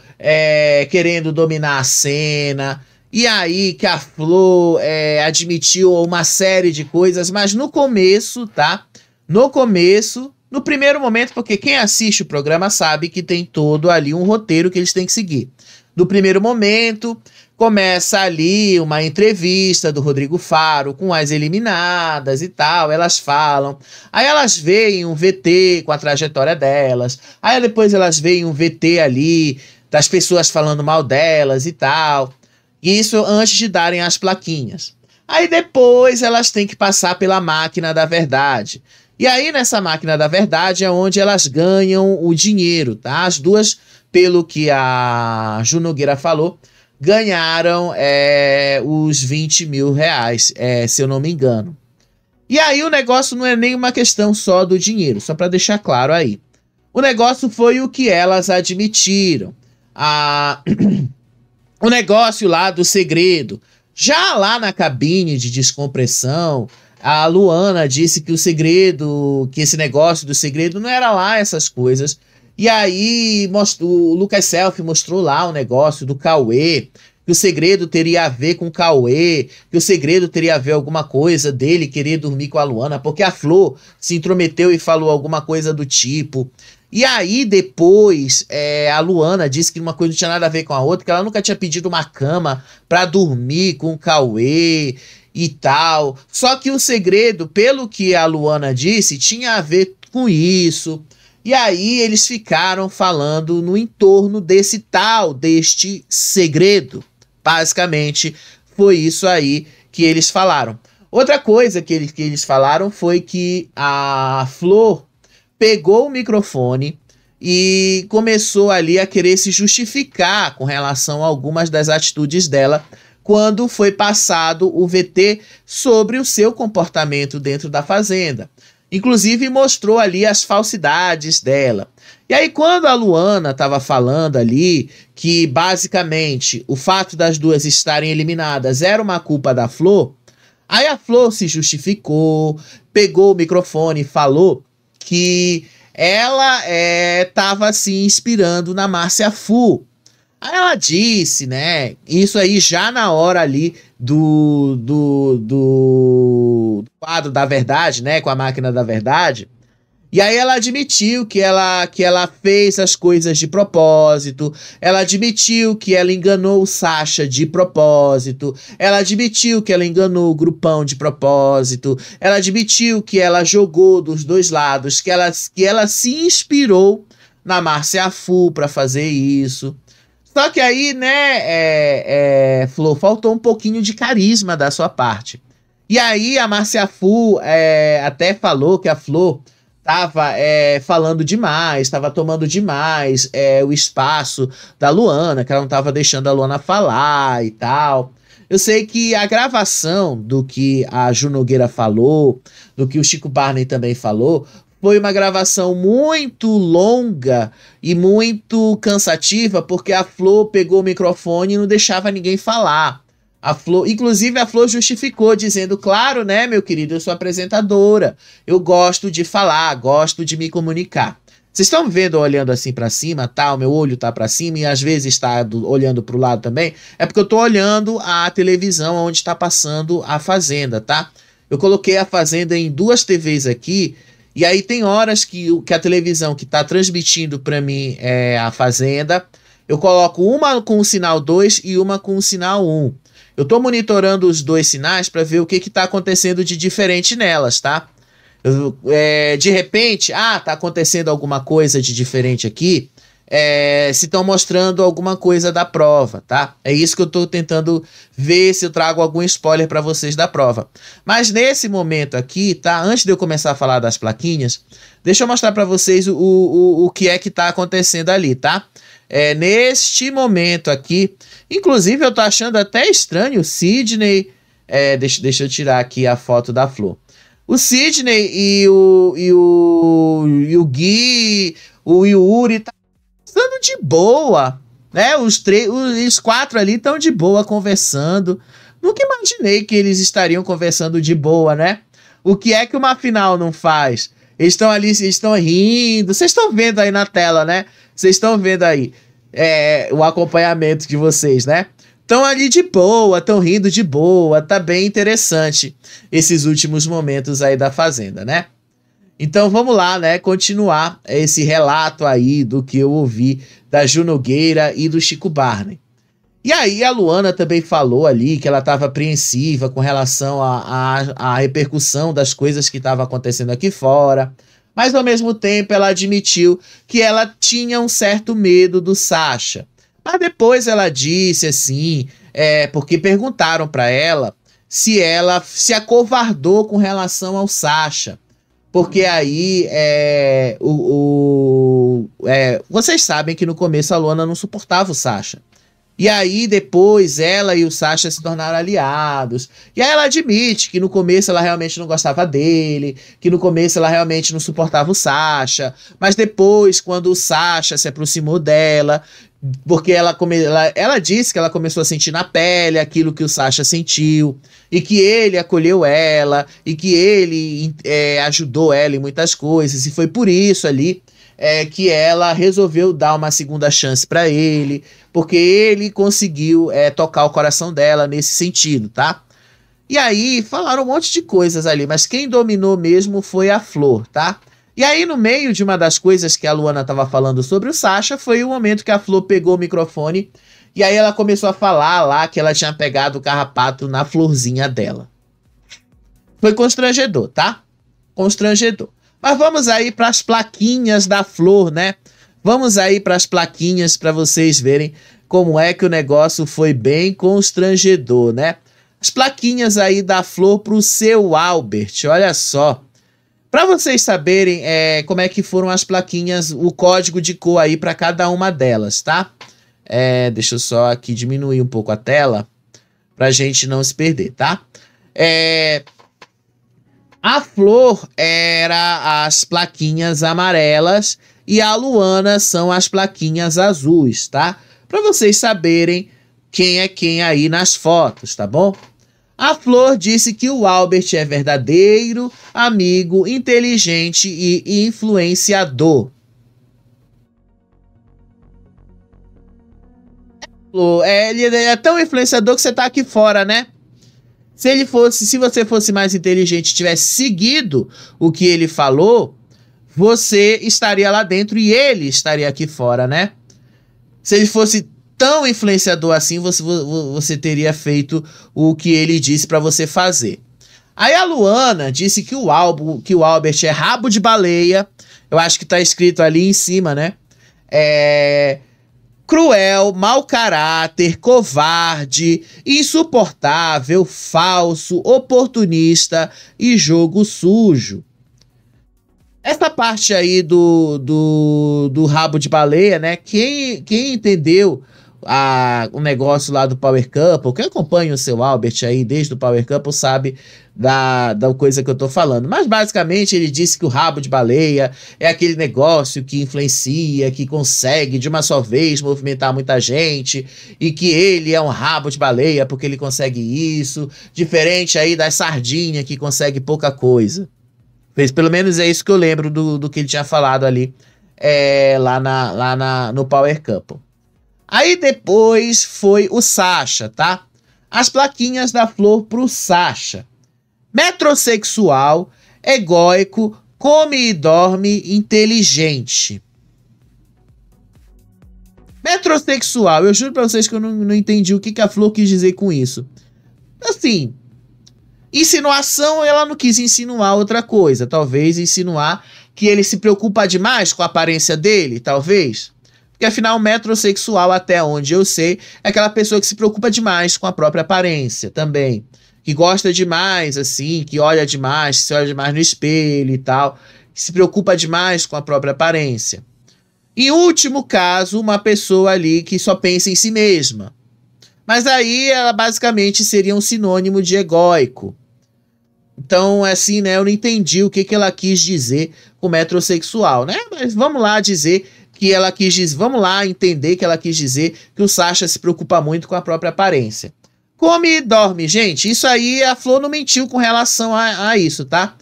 querendo dominar a cena... E aí que a Flor admitiu uma série de coisas, mas no começo, tá? No começo, no primeiro momento, porque quem assiste o programa sabe que tem todo ali um roteiro que eles têm que seguir. No primeiro momento, começa ali uma entrevista do Rodrigo Faro com as eliminadas e tal, elas falam. Aí elas veem um VT com a trajetória delas, aí depois elas veem um VT ali das pessoas falando mal delas e tal. Isso antes de darem as plaquinhas. Aí depois elas têm que passar pela máquina da verdade. E aí nessa máquina da verdade é onde elas ganham o dinheiro, tá? As duas, pelo que a Ju Nogueira falou, ganharam os 20 mil reais, se eu não me engano. E aí o negócio não é nem uma questão só do dinheiro, só para deixar claro aí. O negócio foi o que elas admitiram. O negócio lá do segredo. Já lá na cabine de descompressão, a Luana disse que o segredo, que esse negócio do segredo não era lá essas coisas. E aí o Lucas Selfie mostrou lá o negócio do Cauê, que o segredo teria a ver com o Cauê, que o segredo teria a ver alguma coisa dele querer dormir com a Luana, porque a Flor se intrometeu e falou alguma coisa do tipo. E aí depois a Luana disse que uma coisa não tinha nada a ver com a outra, que ela nunca tinha pedido uma cama pra dormir com o Cauê e tal. Só que o segredo, pelo que a Luana disse, tinha a ver com isso. E aí eles ficaram falando no entorno deste segredo. Basicamente foi isso aí que eles falaram. Outra coisa que eles falaram foi que a Flor pegou o microfone e começou ali a querer se justificar com relação a algumas das atitudes dela quando foi passado o VT sobre o seu comportamento dentro da fazenda. Inclusive mostrou ali as falsidades dela. E aí quando a Luana estava falando ali que basicamente o fato das duas estarem eliminadas era uma culpa da Flor, aí a Flor se justificou, pegou o microfone e falou que ela estava se inspirando na Márcia Fu. Aí ela disse, né, isso aí já na hora ali do quadro da verdade, né, com a máquina da verdade. E aí ela admitiu que ela fez as coisas de propósito, ela admitiu que ela enganou o Sasha de propósito, ela admitiu que ela enganou o grupão de propósito, ela admitiu que ela jogou dos dois lados, que ela se inspirou na Márcia Fu para fazer isso. Só que aí, né, Flor, faltou um pouquinho de carisma da sua parte. E aí a Márcia Fu até falou que a Flor tava falando demais, tava tomando demais o espaço da Luana, que ela não tava deixando a Luana falar e tal. Eu sei que a gravação do que a Ju Nogueira falou, do que o Chico Barney também falou, foi uma gravação muito longa e muito cansativa, porque a Flor pegou o microfone e não deixava ninguém falar. Inclusive a Flor justificou, dizendo, claro, né, meu querido, eu sou apresentadora, eu gosto de falar, gosto de me comunicar. Vocês estão vendo olhando assim pra cima, tá? O meu olho tá pra cima e às vezes está olhando pro lado também. É porque eu tô olhando a televisão onde está passando a Fazenda, tá? Eu coloquei a Fazenda em 2 TVs aqui. E aí tem horas que a televisão que tá transmitindo pra mim a Fazenda, eu coloco uma com o sinal 2 e uma com o sinal 1. Eu tô monitorando os 2 sinais para ver o que tá acontecendo de diferente nelas, tá? De repente, tá acontecendo alguma coisa de diferente aqui, se estão mostrando alguma coisa da prova, tá? É isso que eu tô tentando ver se eu trago algum spoiler para vocês da prova. Mas nesse momento aqui, tá? Antes de eu começar a falar das plaquinhas, deixa eu mostrar para vocês o que é que tá acontecendo ali, tá? Neste momento aqui, inclusive eu tô achando até estranho o Sidney, deixa eu tirar aqui a foto da Flor. O Sidney e o Gui, o Yuri, tá estando de boa, né? Os 4 ali estão de boa conversando. Nunca imaginei que eles estariam conversando de boa, né? O que é que uma final não faz? Eles estão ali, eles estão rindo. Vocês estão vendo aí na tela, né? Vocês estão vendo aí o acompanhamento de vocês, né? Estão ali de boa, estão rindo de boa. Tá bem interessante esses últimos momentos aí da Fazenda, né? Então vamos lá, né, continuar esse relato aí do que eu ouvi da Ju Nogueira e do Chico Barney. E aí a Luana também falou ali que ela estava apreensiva com relação à repercussão das coisas que estavam acontecendo aqui fora, mas ao mesmo tempo ela admitiu que ela tinha um certo medo do Sasha. Mas depois ela disse assim, porque perguntaram para ela se acovardou com relação ao Sasha. Porque aí, vocês sabem que no começo a Luana não suportava o Sasha. E aí depois ela e o Sasha se tornaram aliados. E aí ela admite que no começo ela realmente não gostava dele, que no começo ela realmente não suportava o Sasha. Mas depois, quando o Sasha se aproximou dela, porque ela disse que ela começou a sentir na pele aquilo que o Sasha sentiu, e que ele acolheu ela, e que ele ajudou ela em muitas coisas, e foi por isso ali que ela resolveu dar uma segunda chance para ele, porque ele conseguiu tocar o coração dela nesse sentido, tá? E aí falaram um monte de coisas ali, mas quem dominou mesmo foi a Flor, tá? E aí, no meio de uma das coisas que a Luana estava falando sobre o Sasha, foi o momento que a Flor pegou o microfone e aí ela começou a falar lá que ela tinha pegado o carrapato na florzinha dela. Foi constrangedor, tá? Constrangedor. Mas vamos aí para as plaquinhas da Flor, né? Vamos aí para as plaquinhas para vocês verem como é que o negócio foi bem constrangedor, né? As plaquinhas aí da Flor pro seu Albert, olha só. Para vocês saberem como é que foram as plaquinhas, o código de cor aí para cada uma delas, tá? Deixa eu só aqui diminuir um pouco a tela pra gente não se perder, tá? A Flor era as plaquinhas amarelas e a Luana são as plaquinhas azuis, tá? Para vocês saberem quem é quem aí nas fotos, tá bom? A Flor disse que o Albert é verdadeiro, amigo, inteligente e influenciador. Ele é tão influenciador que você tá aqui fora, né? Se você fosse mais inteligente e tivesse seguido o que ele falou, você estaria lá dentro e ele estaria aqui fora, né? Se ele fosse tão influenciador assim, você teria feito o que ele disse pra você fazer. Aí a Luana disse que o Albert é rabo de baleia. Eu acho que tá escrito ali em cima, né? Cruel, mau caráter, covarde, insuportável, falso, oportunista e jogo sujo. Essa parte aí do rabo de baleia, né? Quem entendeu o negócio lá do Power Couple, quem acompanha o seu Albert aí desde o Power Couple sabe da coisa que eu tô falando. Mas basicamente ele disse que o rabo de baleia é aquele negócio que influencia, que consegue de uma só vez movimentar muita gente, e que ele é um rabo de baleia porque ele consegue isso, diferente aí das sardinhas que consegue pouca coisa. Pelo menos é isso que eu lembro do que ele tinha falado ali no Power Couple. Aí depois foi o Sasha, tá? As plaquinhas da Flor pro Sasha. Metrosexual, egóico, come e dorme, inteligente. Metrosexual, eu juro pra vocês que eu não entendi o que a Flor quis dizer com isso. Assim, insinuação, ela não quis insinuar outra coisa. Talvez insinuar que ele se preocupa demais com a aparência dele, talvez. Porque afinal, metrosexual, até onde eu sei, é aquela pessoa que se preocupa demais com a própria aparência também. Que gosta demais, assim, que olha demais, se olha demais no espelho e tal. Que se preocupa demais com a própria aparência. Em último caso, uma pessoa ali que só pensa em si mesma. Mas aí ela basicamente seria um sinônimo de egóico. Então, assim, né, eu não entendi o que ela quis dizer com metrosexual, né? Mas vamos lá dizer que ela quis dizer, vamos lá entender que ela quis dizer que o Sasha se preocupa muito com a própria aparência. Come e dorme, gente, isso aí a Flor não mentiu com relação a isso, tá?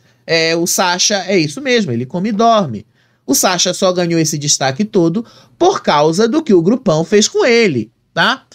O Sasha é isso mesmo, ele come e dorme. O Sasha só ganhou esse destaque todo por causa do que o grupão fez com ele, tá?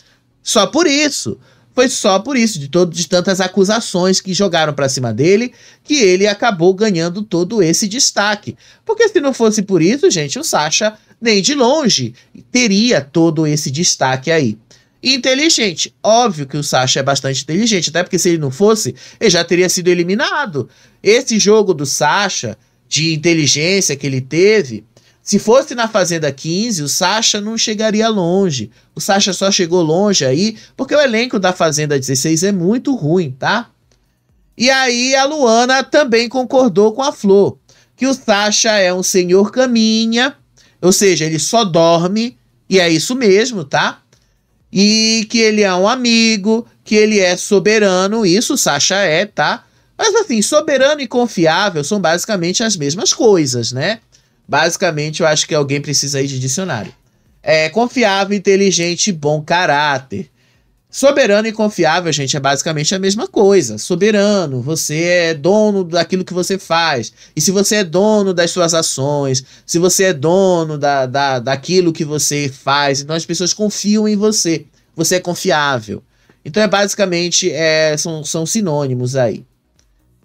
Só por isso. Foi só por isso, de tantas acusações que jogaram pra cima dele, que ele acabou ganhando todo esse destaque. Porque se não fosse por isso, gente, o Sasha nem de longe teria todo esse destaque aí. Inteligente. Óbvio que o Sasha é bastante inteligente, até porque se ele não fosse, ele já teria sido eliminado. Esse jogo do Sasha, de inteligência que ele teve, se fosse na Fazenda 15, o Sasha não chegaria longe. O Sasha só chegou longe aí porque o elenco da Fazenda 16 é muito ruim, tá? E aí a Luana também concordou com a Flor, que o Sasha é um senhor caminha, ou seja, ele só dorme, e é isso mesmo, tá? E que ele é um amigo, que ele é soberano, isso o Sasha é, tá? Mas assim, soberano e confiável são basicamente as mesmas coisas, né? Basicamente, eu acho que alguém precisa ir de dicionário. Confiável, inteligente, bom caráter. Soberano e confiável, gente, é basicamente a mesma coisa. Soberano, você é dono daquilo que você faz. E se você é dono das suas ações, se você é dono daquilo que você faz, então as pessoas confiam em você. Você é confiável. Então basicamente, são sinônimos aí.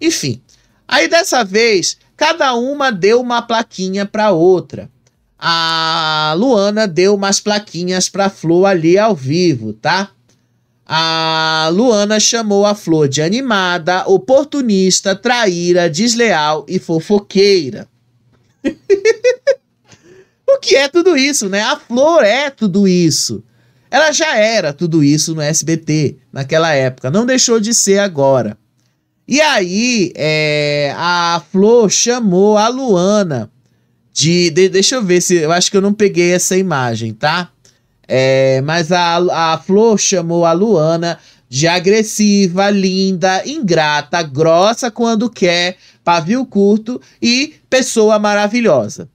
Enfim, aí dessa vez, cada uma deu uma plaquinha para outra. A Luana deu umas plaquinhas para Flor ali ao vivo, tá? A Luana chamou a Flor de animada, oportunista, traíra, desleal e fofoqueira. O que é tudo isso, né? A Flor é tudo isso. Ela já era tudo isso no SBT naquela época, não deixou de ser agora. E aí, a Flor chamou a Luana deixa eu ver se... Eu acho que eu não peguei essa imagem, tá? Mas a Flor chamou a Luana de agressiva, linda, ingrata, grossa quando quer, pavio curto e pessoa maravilhosa.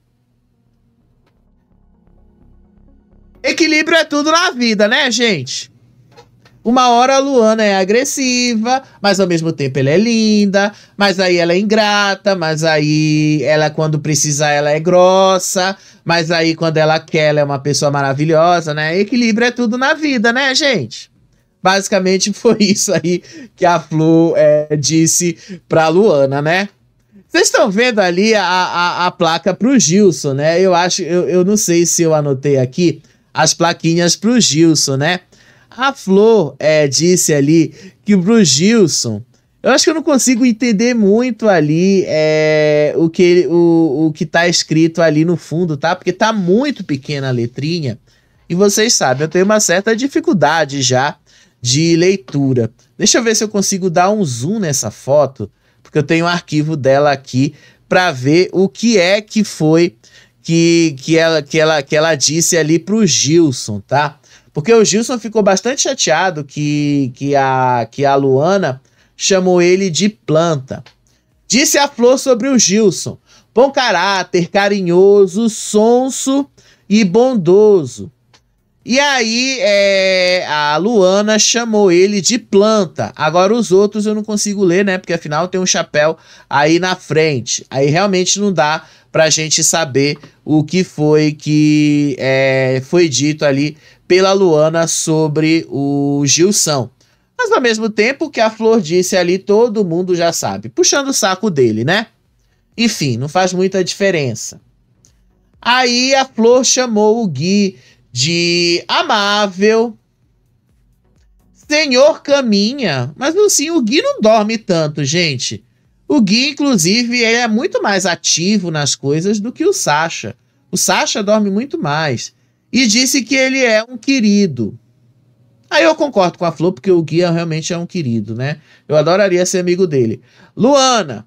Equilíbrio é tudo na vida, né, gente? Uma hora a Luana é agressiva, mas ao mesmo tempo ela é linda, mas aí ela é ingrata, mas aí ela, quando precisa, ela é grossa, mas aí quando ela quer, ela é uma pessoa maravilhosa, né? Equilíbrio é tudo na vida, né, gente? Basicamente foi isso aí que a Flor disse pra Luana, né? Vocês estão vendo ali a placa pro Gilson, né? Eu não sei se eu anotei aqui as plaquinhas pro Gilson, né? A Flor disse ali que pro Gilson, eu acho que eu não consigo entender muito ali o que tá escrito ali no fundo, tá? Porque tá muito pequena a letrinha e vocês sabem, eu tenho uma certa dificuldade já de leitura. Deixa eu ver se eu consigo dar um zoom nessa foto, porque eu tenho um arquivo dela aqui para ver o que foi que ela disse ali pro Gilson, tá? Porque o Gilson ficou bastante chateado que a Luana chamou ele de planta. Disse a Flor sobre o Gilson: bom caráter, carinhoso, sonso e bondoso. E aí a Luana chamou ele de planta. Agora os outros eu não consigo ler, né? Porque afinal tem um chapéu aí na frente. Aí realmente não dá pra gente saber o que foi foi dito ali pela Luana sobre o Gilson. Mas ao mesmo tempo que a Flor disse ali, todo mundo já sabe. Puxando o saco dele, né? Enfim, não faz muita diferença. Aí a Flor chamou o Gui de amável, senhor caminha. Mas assim, o Gui não dorme tanto, gente. O Gui, inclusive, ele é muito mais ativo nas coisas do que o Sasha. O Sasha dorme muito mais. E disse que ele é um querido. Aí eu concordo com a Flor, porque o Gui realmente é um querido, né? Eu adoraria ser amigo dele. Luana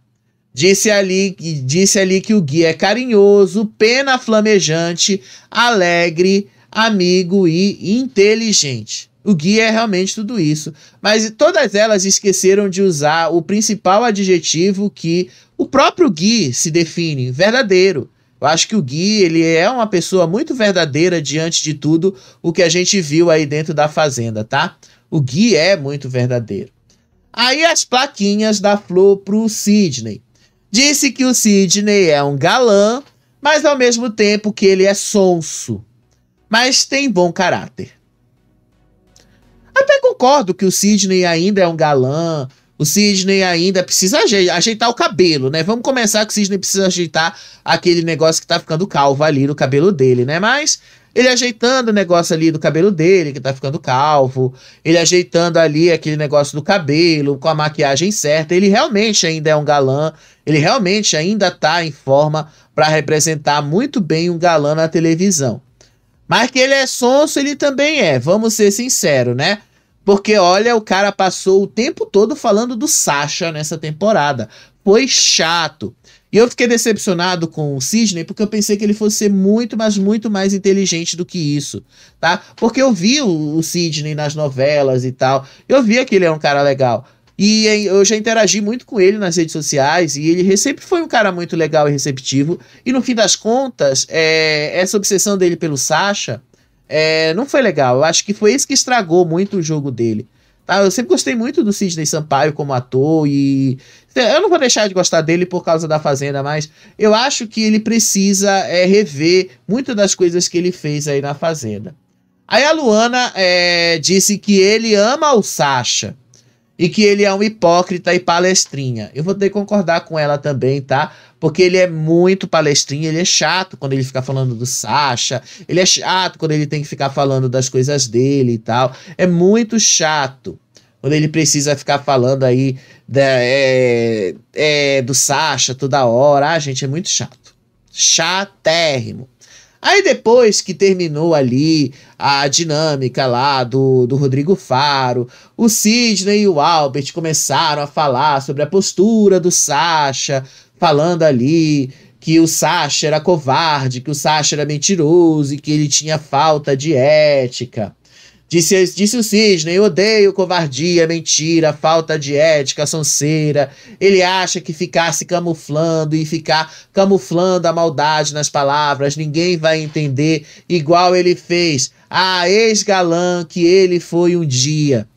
disse ali que o Gui é carinhoso, pena flamejante, alegre, amigo e inteligente. O Gui é realmente tudo isso. Mas todas elas esqueceram de usar o principal adjetivo que o próprio Gui se define, verdadeiro. Eu acho que o Gui, ele é uma pessoa muito verdadeira diante de tudo o que a gente viu aí dentro da fazenda, tá? O Gui é muito verdadeiro. Aí as plaquinhas da Flor pro Sidney. Disse que o Sidney é um galã, mas ao mesmo tempo que ele é sonso. Mas tem bom caráter. Até concordo que o Sidney ainda é um galã. O Sidney ainda precisa ajeitar o cabelo, né? Vamos começar que o Sidney precisa ajeitar aquele negócio que tá ficando calvo ali no cabelo dele, né? Mas ele ajeitando o negócio ali do cabelo dele, que tá ficando calvo, ele ajeitando ali aquele negócio do cabelo, com a maquiagem certa, ele realmente ainda é um galã, ele realmente ainda tá em forma para representar muito bem um galã na televisão. Mas que ele é sonso, ele também é, vamos ser sinceros, né? Porque, olha, o cara passou o tempo todo falando do Sasha nessa temporada. Foi chato. E eu fiquei decepcionado com o Sidney porque eu pensei que ele fosse ser muito, mas muito mais inteligente do que isso, tá? Porque eu vi o Sidney nas novelas e tal. Eu via que ele é um cara legal. E eu já interagi muito com ele nas redes sociais e ele sempre foi um cara muito legal e receptivo. E no fim das contas, essa obsessão dele pelo Sasha não foi legal. Eu acho que foi isso que estragou muito o jogo dele. Tá? Eu sempre gostei muito do Sidney Sampaio como ator e eu não vou deixar de gostar dele por causa da Fazenda, mas eu acho que ele precisa rever muitas das coisas que ele fez aí na Fazenda. Aí a Luana disse que ele ama o Sasha e que ele é um hipócrita e palestrinha. Eu vou ter que concordar com ela também, tá? Porque ele é muito palestrinha, ele é chato quando ele fica falando do Sasha, ele é chato quando ele tem que ficar falando das coisas dele e tal. É muito chato quando ele precisa ficar falando aí do Sasha toda hora. Ah, gente, é muito chato. Chatérrimo. Aí depois que terminou ali a dinâmica lá do Rodrigo Faro, o Sidney e o Albert começaram a falar sobre a postura do Sasha, falando ali que o Sasha era covarde, que o Sasha era mentiroso e que ele tinha falta de ética. Disse o Sidney: eu odeio covardia, mentira, falta de ética, sonceira. Ele acha que ficar se camuflando e ficar camuflando a maldade nas palavras, ninguém vai entender, igual ele fez a ex-galã que ele foi um dia.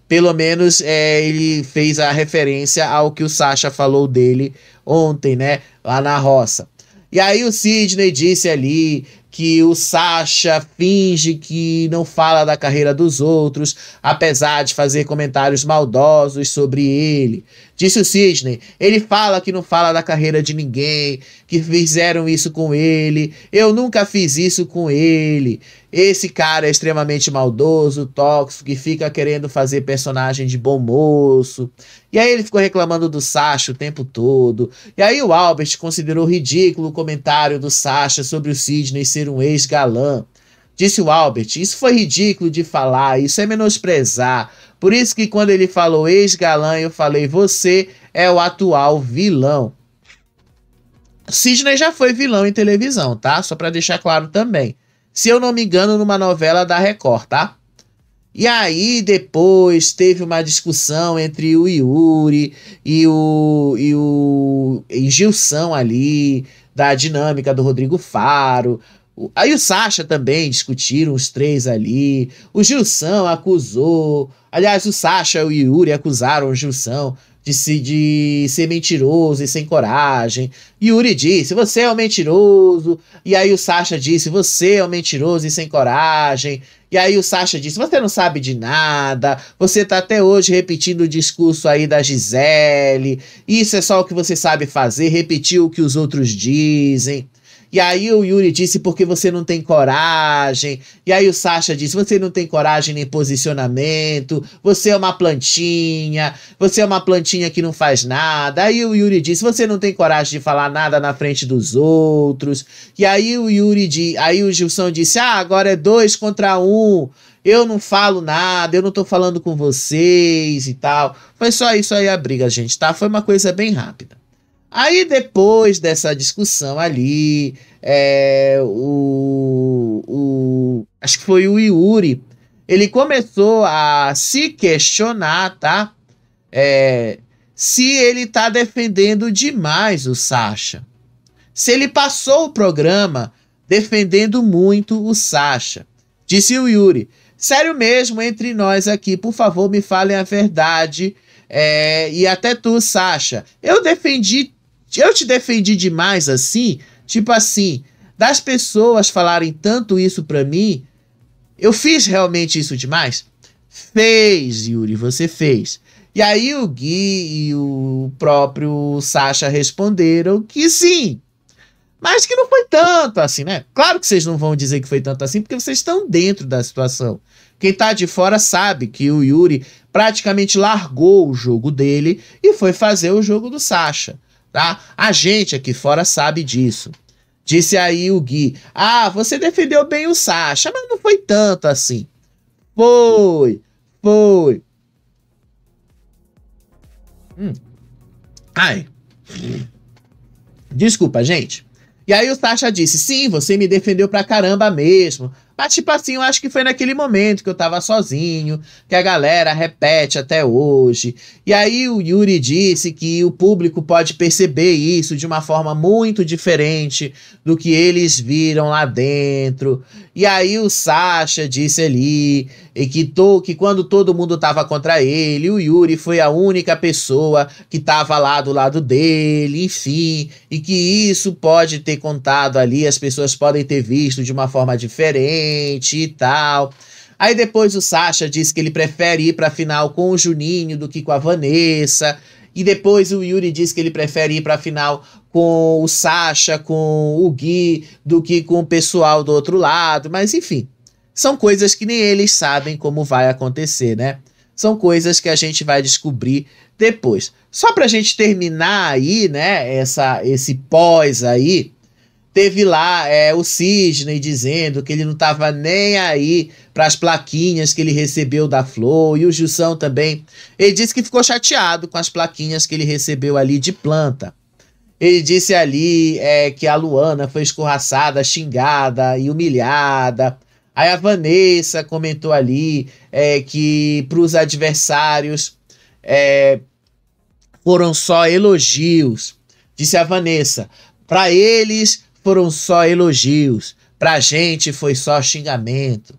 Pelo menos ele fez a referência ao que o Sasha falou dele ontem, né, lá na roça. E aí o Sidney disse ali que o Sasha finge que não fala da carreira dos outros, apesar de fazer comentários maldosos sobre ele. Disse o Sidney: ele fala que não fala da carreira de ninguém, que fizeram isso com ele. Eu nunca fiz isso com ele. Esse cara é extremamente maldoso, tóxico, que fica querendo fazer personagem de bom moço. E aí ele ficou reclamando do Sasha o tempo todo. E aí o Albert considerou ridículo o comentário do Sasha sobre o Sidney ser um ex-galã. Disse o Albert: isso foi ridículo de falar, isso é menosprezar. Por isso que quando ele falou ex-galã, eu falei: você é o atual vilão. O Sidney já foi vilão em televisão, tá? Só pra deixar claro também. Se eu não me engano, numa novela da Record, tá? E aí depois teve uma discussão entre o Yuri e o Gilson ali, da dinâmica do Rodrigo Faro. Aí o Sasha também discutiram os três ali. O Gilson acusou... Aliás, o Sasha e o Yuri acusaram o Gilson de ser mentiroso e sem coragem. Yuri disse: você é um mentiroso. E aí o Sasha disse: você é um mentiroso e sem coragem. E aí o Sasha disse: você não sabe de nada, você tá até hoje repetindo o discurso aí da Gisele, isso é só o que você sabe fazer, repetir o que os outros dizem. E aí o Yuri disse: porque você não tem coragem. E aí o Sasha disse: você não tem coragem nem posicionamento, você é uma plantinha que não faz nada. Aí o Yuri disse: você não tem coragem de falar nada na frente dos outros. E aí o Gilson disse: agora é 2 contra 1. Eu não falo nada, eu não tô falando com vocês e tal. Foi só isso aí a briga, gente, tá? Foi uma coisa bem rápida. Aí depois dessa discussão ali, acho que foi o Yuri, ele começou a se questionar, tá? Se ele tá defendendo demais o Sasha. Se ele passou o programa defendendo muito o Sasha. Disse o Yuri: sério mesmo, entre nós aqui, por favor, me falem a verdade. E até tu, Sasha, eu te defendi demais assim? Tipo assim, das pessoas falarem tanto isso pra mim, eu fiz realmente isso demais? Fez, Yuri, você fez. E aí o Gui e o próprio Sasha responderam que sim, mas que não foi tanto assim, né? Claro que vocês não vão dizer que foi tanto assim, porque vocês estão dentro da situação. Quem tá de fora sabe que o Yuri praticamente largou o jogo dele e foi fazer o jogo do Sasha. Tá? A gente aqui fora sabe disso. Disse aí o Gui: você defendeu bem o Sasha, mas não foi tanto assim. Foi. Ai. Desculpa, gente. E aí o Sasha disse: sim, você me defendeu pra caramba mesmo. Mas tipo assim, eu acho que foi naquele momento que eu tava sozinho, que a galera repete até hoje. E aí o Yuri disse que o público pode perceber isso de uma forma muito diferente do que eles viram lá dentro. E aí o Sasha disse ali que quando todo mundo tava contra ele, o Yuri foi a única pessoa que tava lá do lado dele, enfim. E que isso pode ter contado ali, as pessoas podem ter visto de uma forma diferente e tal. Aí depois o Sasha disse que ele prefere ir pra final com o Juninho do que com a Vanessa. E depois o Yuri disse que ele prefere ir pra final com o Sasha, com o Gui, do que com o pessoal do outro lado. Mas enfim, são coisas que nem eles sabem como vai acontecer, né? São coisas que a gente vai descobrir depois. Só pra gente terminar aí, né, esse pós aí, Teve lá o Sidney dizendo que ele não estava nem aí para as plaquinhas que ele recebeu da Flor. E o Gilson também. Ele disse que ficou chateado com as plaquinhas que ele recebeu ali de planta. Ele disse ali que a Luana foi escorraçada, xingada e humilhada. Aí a Vanessa comentou ali que para os adversários foram só elogios. Disse a Vanessa, para eles foram só elogios, pra gente foi só xingamento.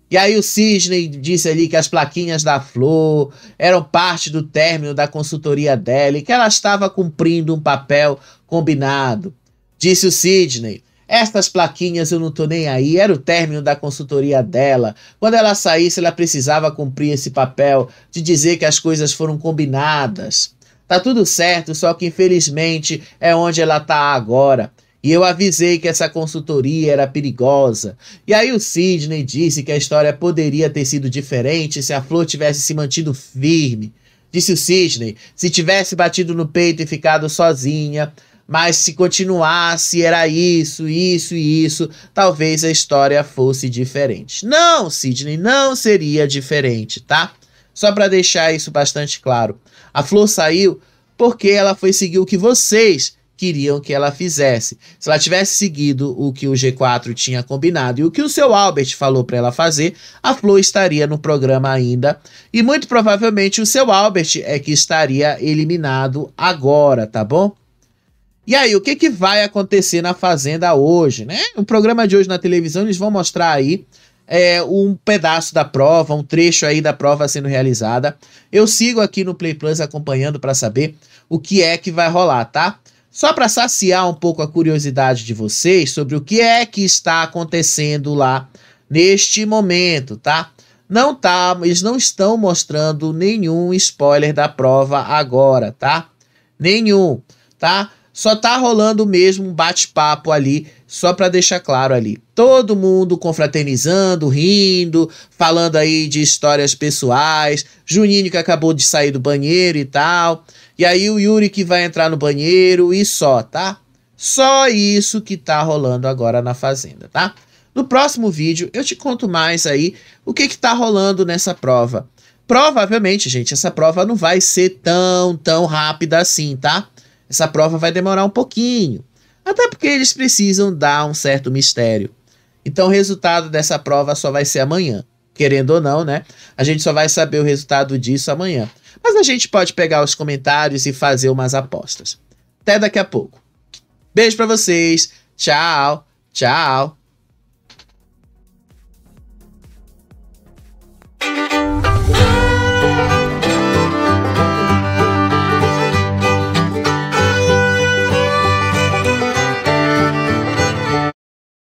E aí o Sidney disse ali que as plaquinhas da Flor eram parte do término da consultoria dela e que ela estava cumprindo um papel combinado. Disse o Sidney, estas plaquinhas eu não tô nem aí, era o término da consultoria dela. Quando ela saísse, ela precisava cumprir esse papel de dizer que as coisas foram combinadas. Tá tudo certo, só que infelizmente é onde ela tá agora. E eu avisei que essa consultoria era perigosa. E aí o Sidney disse que a história poderia ter sido diferente se a Flor tivesse se mantido firme. Disse o Sidney, se tivesse batido no peito e ficado sozinha, mas se continuasse era isso, isso e isso, talvez a história fosse diferente. Não, Sidney, não seria diferente, tá? Só para deixar isso bastante claro. A Flor saiu porque ela foi seguir o que vocês queriam que ela fizesse. Se ela tivesse seguido o que o G4 tinha combinado e o que o seu Albert falou para ela fazer, a Flor estaria no programa ainda e muito provavelmente o seu Albert é que estaria eliminado agora, tá bom? E aí, o que vai acontecer na Fazenda hoje, né? No programa de hoje na televisão eles vão mostrar aí um pedaço da prova, um trecho aí da prova sendo realizada. Eu sigo aqui no Play Plus acompanhando para saber o que é que vai rolar, tá? Só para saciar um pouco a curiosidade de vocês sobre o que é que está acontecendo lá neste momento, tá? Eles não estão mostrando nenhum spoiler da prova agora, tá? Nenhum, tá? Só tá rolando mesmo um bate-papo ali, só para deixar claro ali. Todo mundo confraternizando, rindo, falando aí de histórias pessoais. Juninho que acabou de sair do banheiro e tal. E aí o Yuri que vai entrar no banheiro e só, tá? Só isso que tá rolando agora na Fazenda, tá? No próximo vídeo eu te conto mais aí o que tá rolando nessa prova. Provavelmente, gente, essa prova não vai ser tão rápida assim, tá? Essa prova vai demorar um pouquinho. Até porque eles precisam dar um certo mistério. Então o resultado dessa prova só vai ser amanhã. Querendo ou não, né? A gente só vai saber o resultado disso amanhã. Mas a gente pode pegar os comentários e fazer umas apostas. Até daqui a pouco. Beijo pra vocês. Tchau. Tchau.